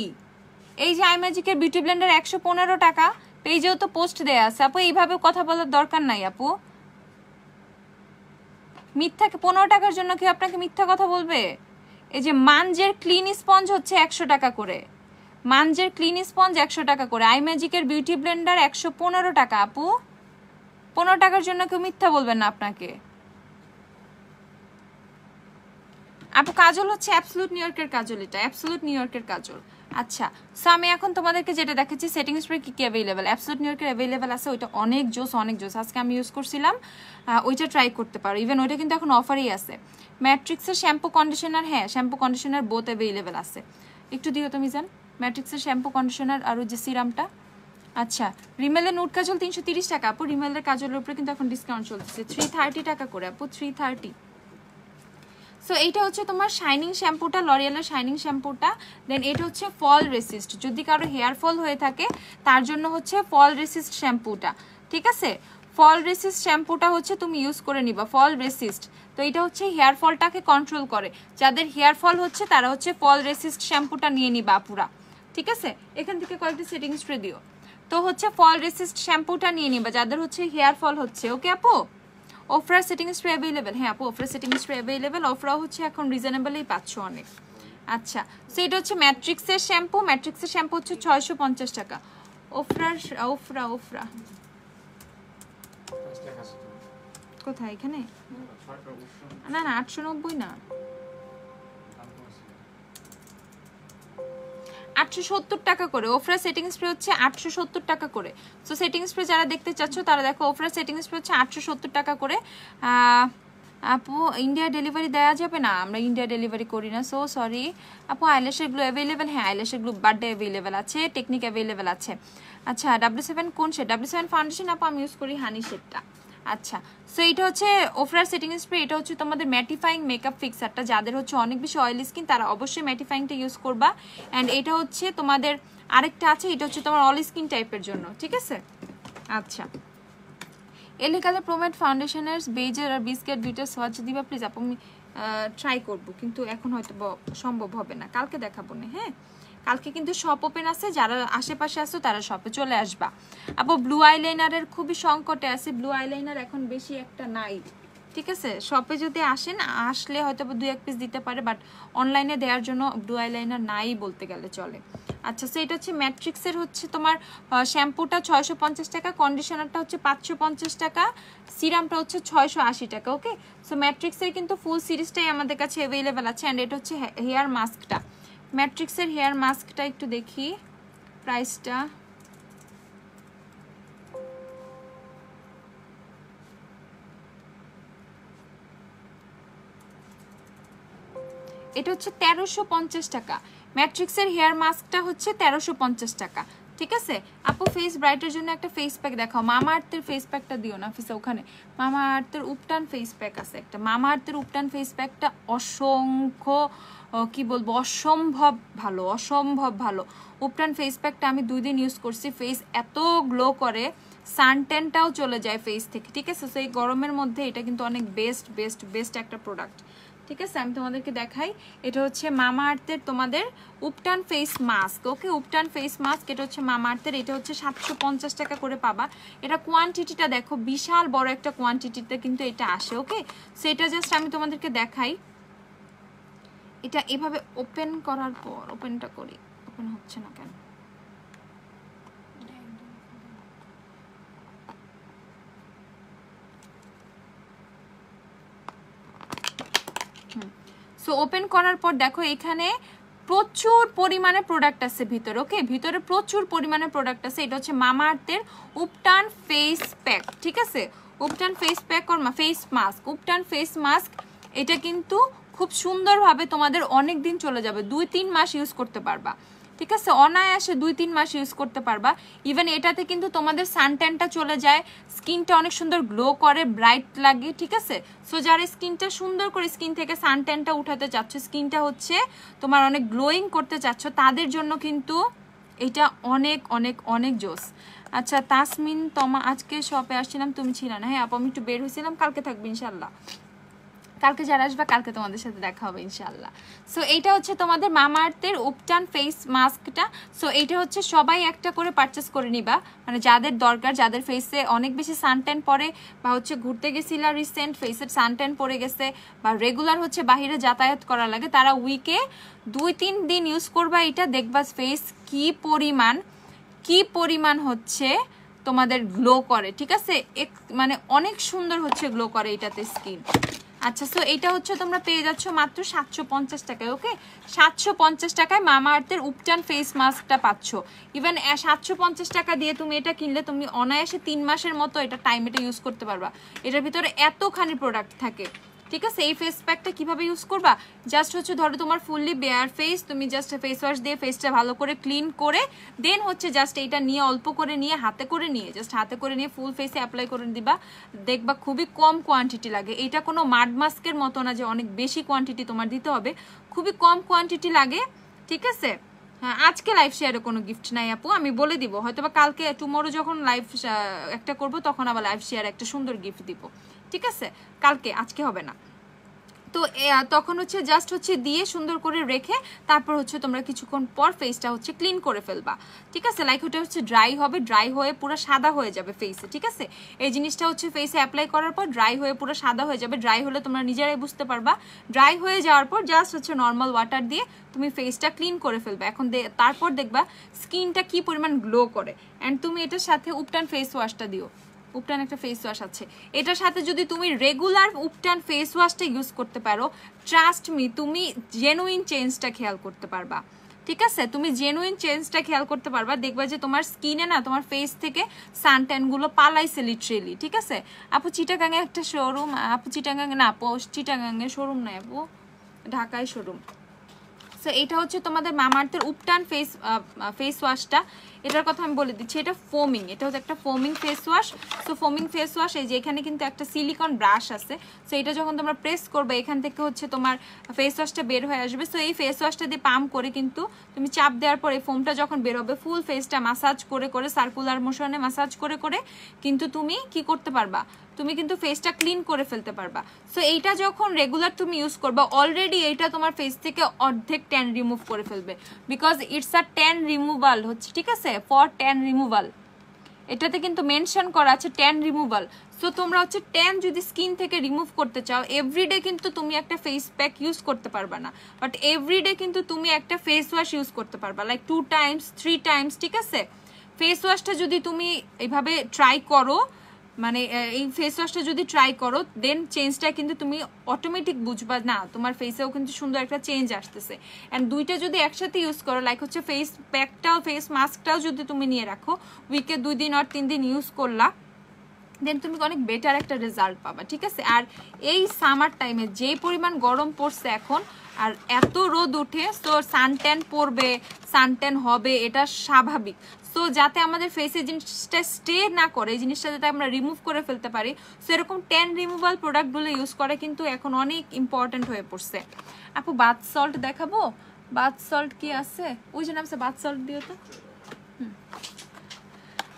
এই যে আই ম্যাজিকের বিউটি ব্লেন্ডার 115 টাকা, পেজেও তো পোস্ট দেয়া আছে আপু, এইভাবে কথা বলার দরকার নাই আপু। মিথ্যা 15 টাকার জন্য কি আপনাকে মিথ্যা কথা বলবে? এই যে মানজের ক্লিন স্পঞ্জ হচ্ছে 100 টাকা করে, মানজের ক্লিন স্পঞ্জ 100 টাকা করে, আই ম্যাজিকের বিউটি ব্লেন্ডার 115 টাকা আপু। 15 টাকার জন্য কেউ মিথ্যা বলবেন না আপনাকে আপু। কাজল হচ্ছে অ্যাবসলিউট নিউ ইয়র্কের কাজল, এটা অ্যাবসলিউট নিউ ইয়র্কের কাজল। আচ্ছা, সো আমি এখন তোমাদেরকে যেটা দেখাচ্ছি সেটিং স্প্রে কি কি অ্যাভেলেবেল, অ্যাবসলিউট নিউ ইয়র্কের অ্যাভেলেবেল আছে, ওইটা অনেক জোস, অনেক জোস। আজকে আমি ইউজ করছিলাম, ওইটা ট্রাই করতে পারো, ইভেন ওইটা কিন্তু এখন অফারেই আছে। ম্যাট্রিক্সের শ্যাম্পু কন্ডিশনার, হ্যাঁ শ্যাম্পু কন্ডিশনার বোথ অ্যাভেলেবেল আছে। একটু দিও তো মিজান, ম্যাট্রিক্সের শ্যাম্পু কন্ডিশনার আর ওই যে সিরামটা। আচ্ছা, রিমেলের নুট কাজল 330 টাকা আপু, রিমেলের কাজলের উপরে কিন্তু এখন ডিসকাউন্ট চলতেছে, 330 টাকা করে আপু, 330। সো এইটা হচ্ছে তোমার শাইনিং শ্যাম্পুটা, লরিয়ালের শাইনিং শ্যাম্পুটা। দেন এটা হচ্ছে ফল রেসিস্ট, যদি কারো হেয়ার ফল হয়ে থাকে তার জন্য হচ্ছে ফল রেসিস্ট শ্যাম্পুটা, ঠিক আছে? ফল রেসিস্ট শ্যাম্পুটা হচ্ছে তুমি ইউজ করে নিবা, ফল রেসিস্ট। তো এটা হচ্ছে হেয়ার ফলটাকে কন্ট্রোল করে, যাদের হেয়ার ফল হচ্ছে তারা হচ্ছে ফল রেসিস্ট শ্যাম্পুটা নিয়ে নিবা পুরা, ঠিক আছে? এখান থেকে কয়েকটি সেটিং স্প্রে দিও, তো হচ্ছে ফল রেসিস্ট শ্যাম্পুটা নিয়ে নিবা যাদের হচ্ছে হেয়ার ফল হচ্ছে। ওকে আপু, ওফরা সেটিং স্প্রে অ্যাভেলেবেল, হ্যাঁ আপু ওফরা সেটিং স্প্রে অ্যাভেলেবেল, ওফরা হচ্ছে এখন রিজনেবলই পাচ্ছ অনেক। আচ্ছা, সো এটা হচ্ছে ম্যাট্রিক্সের শ্যাম্পু, ম্যাট্রিক্সের শ্যাম্পু হচ্ছে 650 টাকা। ওফরার ওফরা ওফরা কোথায়, এখানে? না না 890 না, 870 টাকা করে। ওফরা সেটিং স্প্রে হচ্ছে 870 টাকা করে। সো সেটিং স্প্রে যারা দেখতে চাচ্ছ তারা দেখো, ওফরা সেটিং স্প্রে হচ্ছে 870 টাকা করে। আপু ইন্ডিয়া ডেলিভারি দেওয়া যাবে না, আমরা ইন্ডিয়া ডেলিভারি করি না, সো সরি আপু। আইল্যাশের গ্লো অ্যাভেলেবেল, হ্যাঁ আইল্যাশের গ্লো বার্থডে অ্যাভেলেবেল আছে, টেকনিক অ্যাভেলেবেল আছে। আচ্ছা, W7 কোন শেড? W7 ফাউন্ডেশন আপু আমি ইউজ করি হানি শেডটা। আচ্ছা, সো এটা হচ্ছে ওফরার সেটিং স্প্রে, এটা হচ্ছে তোমাদের ম্যাটিফাইং মেকআপ ফিক্সারটা, যাদের হচ্ছে অনেক বেশি অয়েলি স্কিন তারা অবশ্যই ম্যাটিফাইংটা ইউজ করবা। অ্যান্ড এটা হচ্ছে তোমাদের আরেকটা আছে, এটা হচ্ছে তোমার অয়েলি স্কিন টাইপের জন্য, ঠিক আছে? আচ্ছা, এলিকালের প্রোমেড ফাউন্ডেশনের বেজের আর বিস্কেট দুইটা সোয়াচ দিবা প্লিজ আপু। আমি ট্রাই করব, কিন্তু এখন হয়তো সম্ভব হবে না, কালকে দেখাবো না। হ্যাঁ, কালকে কিন্তু শপ ওপেন আছে, যারা আশেপাশে আসো তারা শপে চলে আসবা। আপু ব্লু আইলাইনারের খুবই সংকটে আছে, ব্লু আইলাইনার এখন বেশি একটা নাই, ঠিক আছে, শপে যদি আসেন, আসলে হয়তো 2-1 পিস দিতে পারে, বাট অনলাইনে দেওয়ার জন্য ব্লু আইলাইনার নাই বলতে গেলে চলে। আচ্ছা, সো এটা হচ্ছে ম্যাট্রিক্সের হচ্ছে তোমার শ্যাম্পুটা 650 টাকা, কন্ডিশনারটা হচ্ছে 550 টাকা, সিরামটা হচ্ছে 680 টাকা। ওকে, সো ম্যাট্রিক্সের কিন্তু ফুল সিরিজটাই আমাদের কাছে অ্যাভেলেবেল আছে। অ্যান্ড এটা হচ্ছে হেয়ার মাস্কটা, ম্যাট্রিক্সের হেয়ার মাস্কটা একটু দেখি প্রাইসটা। এটা হচ্ছে 1350 টাকা। ম্যাট্রিক্সের হেয়ার মাস্কটা হচ্ছে 1350 টাকা। ঠিক আছে আপু, ফেস ব্রাইটের জন্য একটা ফেস প্যাক দেখাও। মামা আর্থের ফেস প্যাকটা দিও না ফিসা, ওখানে মামা আর্থের উপটান ফেস প্যাক আছে একটা। মামা আর্থের উপটান ফেস প্যাকটা অসংখ্য কি বলবো, অসম্ভব ভালো, অসম্ভব ভালো। উপটান ফেস প্যাকটা আমি 2 দিন ইউজ করছি, ফেস এত গ্লো করে, সানটেনটাও চলে যায় ফেস থেকে। ঠিক আছে, সেই গরমের মধ্যে এটা কিন্তু অনেক বেস্ট বেস্ট বেস্ট একটা প্রোডাক্ট। ঠিক আছে, আমি তোমাদেরকে দেখাই। এটা হচ্ছে মামা আর্থের তোমাদের উপটান ফেস মাস্ক। ওকে, উপটান ফেস মাস্ক, এটা হচ্ছে মামা আর্থের। এটা হচ্ছে 750 টাকা করে পাবা। এটা কোয়ান্টিটিটা দেখো, বিশাল বড় একটা কোয়ান্টিটিতে কিন্তু এটা আসে। ওকে, সো এটা জাস্ট আমি তোমাদেরকে দেখাই। এটা এভাবে ওপেন করার পর, ওপেনটা করি, ওপেন হচ্ছে না কেন? সো ওপেন করার পর দেখো এখানে প্রচুর পরিমাণে প্রোডাক্ট আছে ভিতরে। ওকে, ভিতরে প্রচুর পরিমাণে প্রোডাক্ট আছে। এটা হচ্ছে মামা আর্থের উপটান ফেস প্যাক। ঠিক আছে, উপটান ফেস প্যাক আর ফেস মাস্ক, উপটান ফেস মাস্ক। এটা কিন্তু খুব সুন্দরভাবে তোমাদের অনেক দিন চলে যাবে, 2-3 মাস ইউজ করতে পারবা। ঠিক আছে, অনায়াসে 2-3 মাস ইউজ করতে পারবা। ইভেন এটাতে কিন্তু তোমাদের সানট্যানটা চলে যায়, স্কিনটা অনেক সুন্দর গ্লো করে, ব্রাইট লাগে। ঠিক আছে, সো যারা স্কিনটা সুন্দর করে, স্কিন থেকে সানট্যানটা উঠাতে চাচ্ছ, স্কিনটা হচ্ছে তোমার অনেক গ্লোয়িং করতে চাচ্ছ, তাদের জন্য কিন্তু এটা অনেক অনেক অনেক জোস। আচ্ছা তাসমিন তোমা, আজকে শপে আসছিলাম, তুমি ছিল না। হ্যাঁ আপু, আমি একটু বের হয়েছিলাম, কালকে থাকবে ইনশাল্লাহ, কালকে যারা আসবে কালকে তোমাদের সাথে দেখা হবে ইনশাল্লাহ। সো এইটা হচ্ছে তোমাদের মামা আর্থের উপটান ফেস মাস্কটা। সো এইটা হচ্ছে সবাই একটা করে পারচেস করে নিবা, মানে যাদের দরকার, যাদের ফেসে অনেক বেশি সানট্যান পড়ে, বা হচ্ছে ঘুরতে গেছিলা রিসেন্ট, ফেসের সানট্যান পড়ে গেছে, বা রেগুলার হচ্ছে বাহিরে যাতায়াত করা লাগে, তারা উইকে 2-3 দিন ইউজ করবা। এটা দেখবা ফেস কি পরিমাণ হচ্ছে তোমাদের গ্লো করে। ঠিক আছে, মানে অনেক সুন্দর হচ্ছে গ্লো করে এটাতে স্কিন। আচ্ছা, সো এটা হচ্ছে তোমরা পেয়ে যাচ্ছ মাত্র 750 টাকায়। ওকে, 750 টাকায় মামা আর্থের উপটান ফেস মাস্কটা পাচ্ছ। ইভেন 750 টাকা দিয়ে তুমি এটা কিনলে তুমি অনায়াসে 3 মাসের মতো এটা এটা ইউজ করতে পারবা। এটার ভিতরে এতখানি প্রোডাক্ট থাকে। ঠিক আছে, এই ফেস প্যাকটা কিভাবে ইউজ করবা, জাস্ট হচ্ছে ধরো তোমার ফুললি বেয়ার ফেস, তুমি জাস্ট ফেস ওয়াশ দিয়ে ফেসটা ভালো করে ক্লিন করে, দেন হচ্ছে জাস্ট এইটা নিয়ে অল্প করে নিয়ে হাতে করে নিয়ে ফুল ফেসে অ্যাপ্লাই করে দিবা। দেখবা খুবই কম কোয়ান্টিটি লাগে। এটা কোনো মাড মাস্কের মতো না যে অনেক বেশি কোয়ান্টিটি তোমার দিতে হবে, খুবই কম কোয়ান্টিটি লাগে। ঠিক আছে, হ্যাঁ আজকে লাইভ শেয়ারে কোনো গিফট নাই আপু, আমি বলে দিব, হয়তো বা কালকে টুমোরো যখন লাইভ একটা করব তখন আবার লাইভ শেয়ারে একটা সুন্দর গিফট দিব। ঠিক আছে, কালকে, আজকে হবে না। তো তখন হচ্ছে জাস্ট হচ্ছে দিয়ে সুন্দর করে রেখে তারপর হচ্ছে তোমরা কিছুক্ষণ পর ফেসটা হচ্ছে ক্লিন করে ফেলবা। ঠিক আছে, লাইক ওটা হচ্ছে ড্রাই হবে, ড্রাই হয়ে পুরো সাদা হয়ে যাবে ফেসে। ঠিক আছে, এই জিনিসটা হচ্ছে ফেসে অ্যাপ্লাই করার পর ড্রাই হয়ে পুরো সাদা হয়ে যাবে। ড্রাই হলে তোমরা নিজেরাই বুঝতে পারবা। ড্রাই হয়ে যাওয়ার পর জাস্ট হচ্ছে নর্মাল ওয়াটার দিয়ে তুমি ফেসটা ক্লিন করে ফেলবে। এখন তারপর দেখবা স্কিনটা কি পরিমাণ গ্লো করে। অ্যান্ড তুমি এটার সাথে উপটান ফেস ওয়াশটা দিও, উপটান একটা ফেস ওয়াশ আছে, এটার সাথে যদি তুমি রেগুলার উপটান ফেস ওয়াশটা ইউজ করতে পারো, ট্রাস্ট মি তুমি জেনুইন চেঞ্জটা খেয়াল করতে পারবা। ঠিক আছে, তুমি জেনুইন চেঞ্জটা খেয়াল করতে পারবা, দেখবা যে তোমার স্কিনে না, তোমার ফেস থেকে সানট্যানগুলো পালাইছে লিটারেলি। ঠিক আছে আপু, চিটাগাঙে একটা শোরুম, আপু চিটাগাঙে না, চিটাগাঙে শোরুম নাই আপু, ঢাকায় শোরুম। সো এটা হচ্ছে তোমাদের মামা আর্থের উপটান ফেস ওয়াশটা। এটার কথা আমি বলে দিচ্ছি, এটা ফোমিং, এটা হচ্ছে একটা ফোমিং face wash. So ফোমিং face wash, এই যে এখানে কিন্তু একটা সিলিকন ব্রাশ আছে। সো এটা যখন তোমরা প্রেস করবে এখান থেকে হচ্ছে তোমার ফেস ওয়াশটা বের হয়ে আসবে। সো এই ফেস ওয়াশটা দিয়ে পাম্প করে কিন্তু তুমি চাপ দেওয়ার পর এই ফোমটা যখন বের হবে, ফুল ফেসটা মাসাজ করে করে, সার্কুলার মোশনে মাসাজ করে করে কিন্তু তুমি কি করতে পারবা, তুমি কিন্তু ফেসটা ক্লিন করে ফেলতে পারবা। সো এইটা যখন রেগুলার তুমি ইউজ করবা, অলরেডি এইটা তোমার ফেস থেকে অর্ধেক ট্যান রিমুভ করে ফেলবে, because it's a tan removal হচ্ছে। ঠিক আছে, ফর ট্যান রিমুভাল এটাতে কিন্তু মেনশন করা আছে ট্যান রিমুভাল। সো তোমরা হচ্ছে ট্যান যদি স্কিন থেকে রিমুভ করতে চাও, এভরিডে কিন্তু তুমি একটা ফেস প্যাক ইউজ করতে পারবা না, বাট এভরিডে কিন্তু তুমি একটা ফেস ওয়াশ ইউজ করতে পারবা, লাইক 2 টাইমস 3 টাইমস, ঠিক আছে? ফেস ওয়াশটা যদি তুমি এইভাবে ট্রাই করো, মানে এই ফেস ওয়াশটা যদি ট্রাই করো, দেন চেঞ্জটা কিন্তু তুমি অটোমেটিক বুঝবা, না তোমার ফেসেও কিন্তু সুন্দর একটা চেঞ্জ আসতেছে। অ্যান্ড দুইটা যদি একসাথে ইউজ করো, লাইক হচ্ছে ফেস প্যাকটাও ফেস মাস্কটাও যদি তুমি নিয়ে রাখো, উইকে 2 দিন আর 3 দিন ইউজ করলা, দেন তুমি অনেক বেটার একটা রেজাল্ট পাবা, ঠিক আছে? আর এই সামার টাইমে যে পরিমাণ গরম পড়ছে এখন, আর এত রোদ উঠে, সো সানট্যান পড়বে, সানট্যান হবে, এটা স্বাভাবিক। সো যাতে আমাদের ফেসে জিনিসটা স্টে না করে, এই জিনিসটা যাতে আমরা রিমুভ করে ফেলতে পারি, সো এরকম ট্যান রিমুভাল প্রোডাক্টগুলো ইউজ করা কিন্তু এখন অনেক ইম্পর্টেন্ট হয়ে পড়ছে। আপু বাথ সল্ট দেখাবো? বাথ সল্ট কি আছে? ওই যে নামছে বাথ সল্ট দিও তো।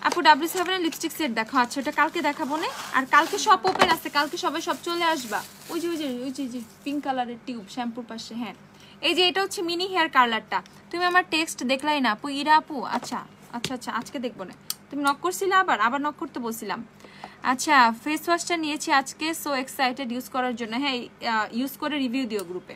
আপু W7 এর লিপস্টিক সেট দেখো। আচ্ছা ওটা কালকে দেখাবো না, আর কালকে সব ওপেন আছে, কালকে সবাই সব চলে আসবা। ওই যে পিঙ্ক কালারের টিউব শ্যাম্পুর পাশে। হ্যাঁ এই যে এটা হচ্ছে মিনি হেয়ার কালারটা। তুমি আমার টেক্সট দেখলাই না আপু? ইরা আপু আচ্ছা আচ্ছা আচ্ছা, আজকে দেখবো না। তুমি নক করছিলে, আবার নক করতে বলছিলাম। আচ্ছা ফেস ওয়াশটা নিয়েছি আজকে, সো এক্সাইটেড ইউজ করার জন্য। হ্যাঁ ইউজ করে রিভিউ দিও গ্রুপে।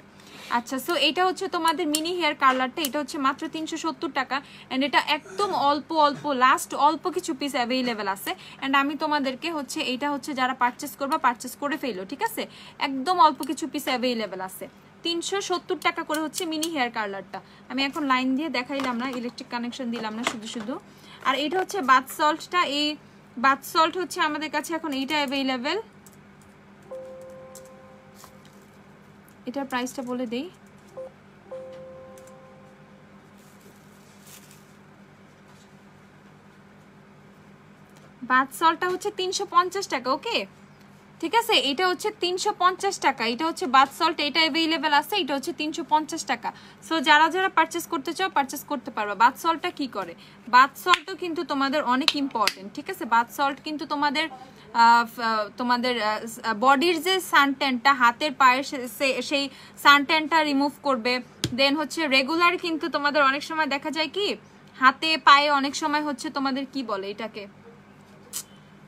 আচ্ছা সো এটা হচ্ছে তোমাদের মিনি হেয়ার কালারটা, এটা হচ্ছে মাত্র 370 টাকা। অ্যান্ড এটা একদম অল্প অল্প, লাস্ট অল্প কিছু পিস অ্যাভেলেবেল আছে। অ্যান্ড আমি তোমাদেরকে হচ্ছে এইটা হচ্ছে যারা পারচেস করবা, পারচেস করে ফেলো, ঠিক আছে? একদম অল্প কিছু পিস অ্যাভেলেবেল আছে। 370 টাকা করে হচ্ছে মিনি হেয়ার কালারটা। আমি এখন লাইন দিয়ে দেখাইলাম না, ইলেকট্রিক কানেকশন দিলাম না শুধু। আর এটা হচ্ছে বাথ সল্টটা, এই বাথ সল্ট হচ্ছে আমাদের কাছে এখন এইটা অ্যাভেলেবেল। এটার প্রাইসটা বলে দেই। বাথ সল্টটা হচ্ছে 350 টাকা, ওকে ঠিক আছে? এটা হচ্ছে 350 টাকা, এটা হচ্ছে বাথ সল্ট, এটা অ্যাভেলেবেল আছে, এটা হচ্ছে 350 টাকা। সো যারা যারা পারচেস করতে চাও পারচেস করতে পারবা। বাথ সল্টটা কি করে? বাথ সল্টও কিন্তু তোমাদের অনেক ইম্পর্টেন্ট, ঠিক আছে? বাথ সল্ট কিন্তু তোমাদের বডির যে সানট্যানটা, হাতের পায়ের সেই সানট্যানটা রিমুভ করবে। দেন হচ্ছে রেগুলার কিন্তু তোমাদের অনেক সময় দেখা যায় কি হাতে পায়ে অনেক সময় হচ্ছে তোমাদের কি বলে এটাকে,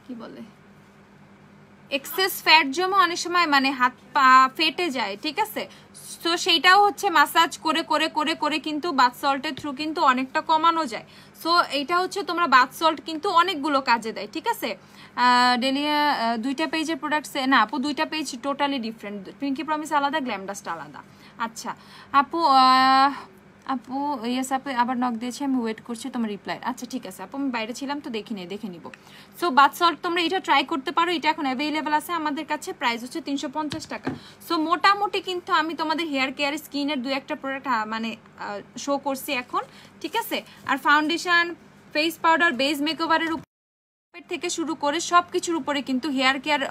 কি বলে, এক্সেস ফ্যাট জমা অনেক সময়, মানে হাত পা ফেটে যায়, ঠিক আছে? তো সেইটাও হচ্ছে মাসাজ করে করে করে করে কিন্তু বাথ সল্টের থ্রু কিন্তু অনেকটা কমানো যায়। সো এইটা হচ্ছে তোমরা বাথ সল্ট কিন্তু অনেকগুলো কাজে দেয়, ঠিক আছে? ডেলিয়া 2টা পেজের প্রোডাক্টস না আপু, 2টা page totally different. Pinky promise আলাদা, গ্ল্যামডাস্ট আলাদা। আচ্ছা আপু আপু ইয়েস আপু আবার নক দিয়েছি, আমি ওয়েট করছি তোমার রিপ্লাই। আচ্ছা ঠিক আছে আপু, আমি বাইরে ছিলাম তো দেখে নিব। সো বাথ সল্ট তোমরা এটা ট্রাই করতে পারো, এটা এখন অ্যাভেলেবেল আছে আমাদের কাছে, প্রাইস হচ্ছে 350 টাকা। সো মোটামুটি কিন্তু আমি তোমাদের হেয়ার কেয়ার স্কিনের 2-1টা প্রোডাক্ট মানে শো করছি এখন, ঠিক আছে? আর ফাউন্ডেশন, ফেস পাউডার, বেস মেকওভারের থেকে শুরু করে সবকিছুর উপরে কিন্তু হেয়ার কেয়ার,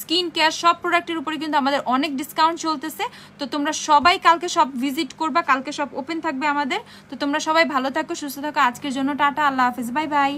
স্কিন কেয়ার সব প্রোডাক্টের উপরে কিন্তু আমাদের অনেক ডিসকাউন্ট চলতেছে। তো তোমরা সবাই কালকে সব ভিজিট করবা, কালকে সব ওপেন থাকবে আমাদের। তো তোমরা সবাই ভালো থাকো, সুস্থ থাকো। আজকের জন্য টাটা, আল্লাহ হাফেজ, বাই বাই।